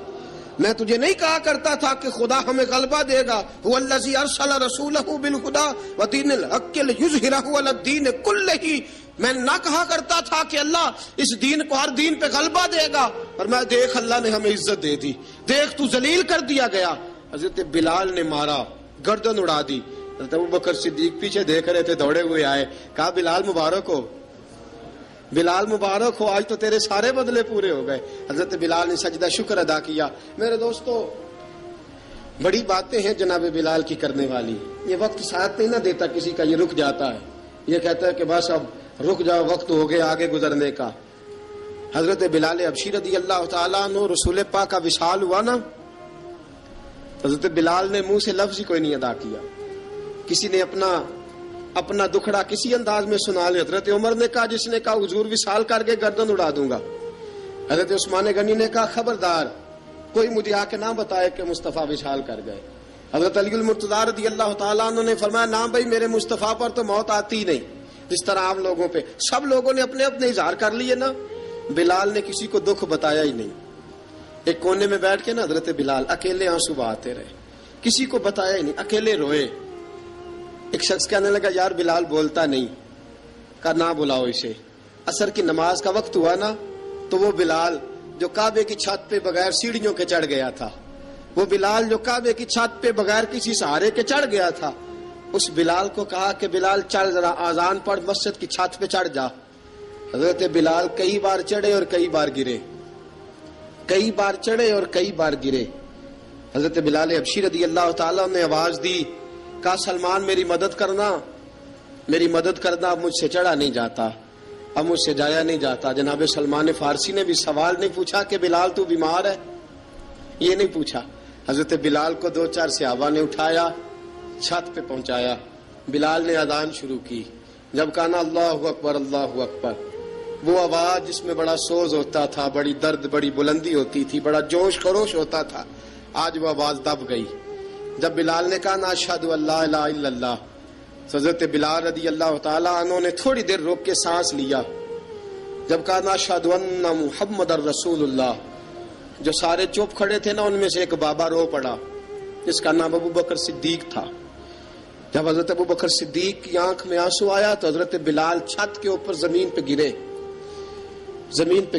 میں تجھے نہیں کہا کرتا تھا کہ خدا ہمیں غلبہ دے گا؟ هو الذی ارسل رسولہ بالہدی ودین الحق لیظہرہ علی الدین کلہ. میں نہ کہا کرتا تھا کہ اللہ اس دین کو ہر دین پہ غلبہ دے گا، اور میں دیکھ اللہ نے ہمیں عزت دے دی، دیکھ تو ذلیل کر دیا گیا. حضرت بلال نے مارا، گردن اڑا دی. حضرت ابوبکر صدیق پیچھے دیکھ رہے تھے، دوڑے ہوئے آئے، کہا بلال مبارک ہو، بلال مبارک ہو، آج تو تیرے سارے بدلے پورے ہو گئے. حضرت بلال نے سجدہ شکر ادا کیا. میرے دوستو بڑی باتیں ہیں جناب بلال کی کرنے والی. یہ وقت ساتھ نہیں نہ دیتا کسی کا، یہ رک جاتا ہے، یہ کہتا ہے کہ بس اب رک جاؤ وقت ہو گیا آگے گزرنے کا. حضرت بلال حبشی رضی اللہ تعالیٰ عنہ رسول پاک کا وصال ہوا نا، حضرت بلال نے منہ سے لفظ ہی کوئی نہیں ادا کیا. کسی نے اپنا دکھڑا کسی انداز میں سنا لیا. حضرت عمر نے کہا، جس نے کہا حضور وصال کر کے گردن اڑا دوں گا. حضرت عثمان غنی نے کہا خبردار کوئی مجھے آ کے نہ بتائے کہ مصطفیٰ وصال کر گئے. حضرت علی المرتضیٰ رضی اللہ تعالیٰ عنہ نے فرمایا نہ بھائی میرے مصطفیٰ پر تو موت آتی ہی نہیں، جس طرح عام لوگوں پہ. سب لوگوں نے اپنے اپنے اظہار کر لیے نا، بلال نے کسی کو دکھ بتایا ہی نہیں. ایک کونے میں بیٹھ کے نا حضرت بلال اکیلے آنسو بہاتے رہے، کسی کو بتایا ہی نہیں، اکیلے روئے. ایک شخص کہنے لگا یار بلال بولتا نہیں. کہا نہ بلاؤ اسے. عصر کی نماز کا وقت ہوا نا تو وہ بلال جو کعبے کی چھت پہ بغیر سیڑھیوں کے چڑھ گیا تھا، وہ بلال جو کعبے کی چھت پہ بغیر کسی سہارے کے چڑھ گیا تھا، اس بلال کو کہا کہ بلال چل ذرا آذان پڑھ مسجد کی چھت پہ چڑھ جا. حضرت بلال کئی بار چڑھے اور کئی بار گرے، کئی بار چڑھے اور کئی بار گرے. حضرت بلال حبشی رضی اللہ تعالیٰ نے آواز دی، کہا سلمان میری مدد کرنا، میری مدد کرنا. اب مجھ سے چڑھا نہیں جاتا، اب مجھ سے جایا نہیں جاتا. جناب سلمان فارسی نے بھی سوال نہیں پوچھا کہ بلال تو بیمار ہے، یہ نہیں پوچھا. حضرت بلال کو 2-4 صحابہ نے اٹھایا، چھت پہ پہنچایا. بلال نے اذان شروع کی. جب کہا نا اللہ اکبر اللہ اکبر، وہ آواز جس میں بڑا سوز ہوتا تھا، بڑی درد، بڑی بلندی ہوتی تھی، بڑا جوش خروش ہوتا تھا، آج وہ آواز دب گئی. جب بلال نے کہا نا اشہد ان لا الہ الا اللہ، حضرت بلال رضی اللہ تعالیٰ عنہ نے تھوڑی دیر روک کے سانس لیا. جب کہا نا اشہد ان محمد الرسول اللہ، جو سارے چپ کھڑے تھے نا ان میں سے ایک بابا رو پڑا جس کا نام ابو بکر صدیق تھا. جب حضرت ابو بکر صدیق کی آنکھ میں آنسو آیا تو حضرت بلال چھت کے اوپر زمین پہ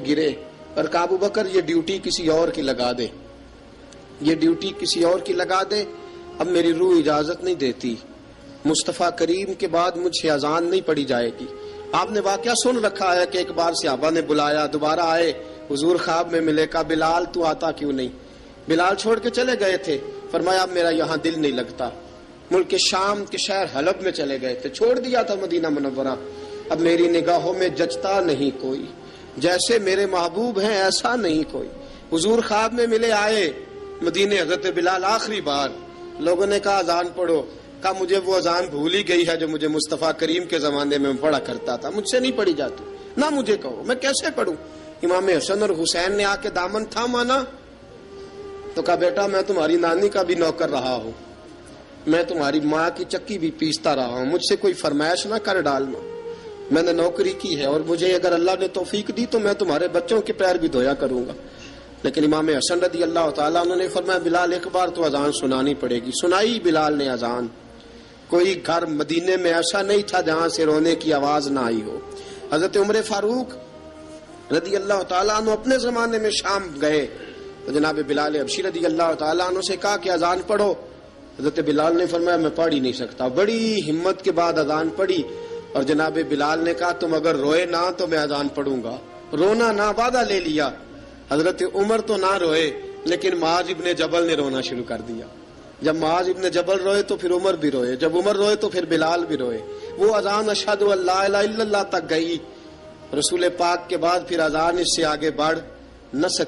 گرے اور کہا ابو بکر یہ ڈیوٹی کسی اور کی لگا دے، یہ ڈیوٹی کسی اور کی لگا دے، اب میری روح اجازت نہیں دیتی، مصطفیٰ کریم کے بعد مجھ سے اذان نہیں پڑھی جائے گی. آپ نے واقعہ سن رکھا ہے کہ ایک بار صحابہ نے بلایا، دوبارہ آئے، حضور خواب میں ملے. کہا بلال تو آتا کیوں نہیں؟ بلال چھوڑ کے چلے گئے تھے. فرمایا اب میرا یہاں دل نہیں لگتا. ملک شام کے شہر حلب میں چلے گئے تھے، چھوڑ دیا تھا مدینہ منورہ. اب میری نگاہوں میں جچتا نہیں کوئی، جیسے میرے محبوب ہیں ایسا نہیں کوئی. حضور خواب میں ملے، آئے مدینے. حضرت بلال آخری بار، لوگوں نے کہا اذان پڑھو. کہا مجھے وہ اذان بھول ہی گئی ہے جو مجھے مصطفیٰ کریم کے زمانے میں پڑھا کرتا تھا، مجھ سے نہیں پڑھی جاتی. نہ مجھے کہو، میں کیسے پڑھوں؟ امام حسن اور حسین نے آ کے دامن تھاما نا تو کہا بیٹا میں تمہاری نانی کا بھی نوکر رہا ہوں، میں تمہاری ماں کی چکی بھی پیستا رہا ہوں، مجھ سے کوئی فرمائش نہ کر ڈالنا. میں نے نوکری کی ہے اور مجھے اگر اللہ نے توفیق دی تو میں تمہارے بچوں کے پیر بھی دھویا کروں گا. لیکن امام حسن رضی اللہ تعالیٰ عنہ نے فرمایا بلال ایک بار تو اذان سنانی پڑے گی. سنائی بلال نے اذان. کوئی گھر مدینے میں ایسا نہیں تھا جہاں سے رونے کی آواز نہ آئی ہو. حضرت عمر فاروق رضی اللہ تعالیٰ عنہ اپنے زمانے میں شام گئے تو جناب بلال حبشی رضی اللہ تعالیٰ عنہ سے کہا کہ اذان پڑھو. حضرت بلال نے فرمایا میں پڑھ ہی نہیں سکتا. بڑی ہمت کے بعد اذان پڑھی اور جناب بلال نے کہا تم اگر روئے نہ تو میں اذان پڑھوں گا. رونا نہ، وعدہ لے لیا. حضرت عمر تو نہ روئے لیکن معاذ ابن جبل نے رونا شروع کر دیا. جب معاذ ابن جبل روئے تو پھر عمر بھی روئے، جب عمر روئے تو پھر بلال بھی روئے. وہ اذان اشہد ان لا الہ الا اللہ تک گئی. رسول پاک کے بعد پھر اذان اس سے آگے بڑھ نہ سکی.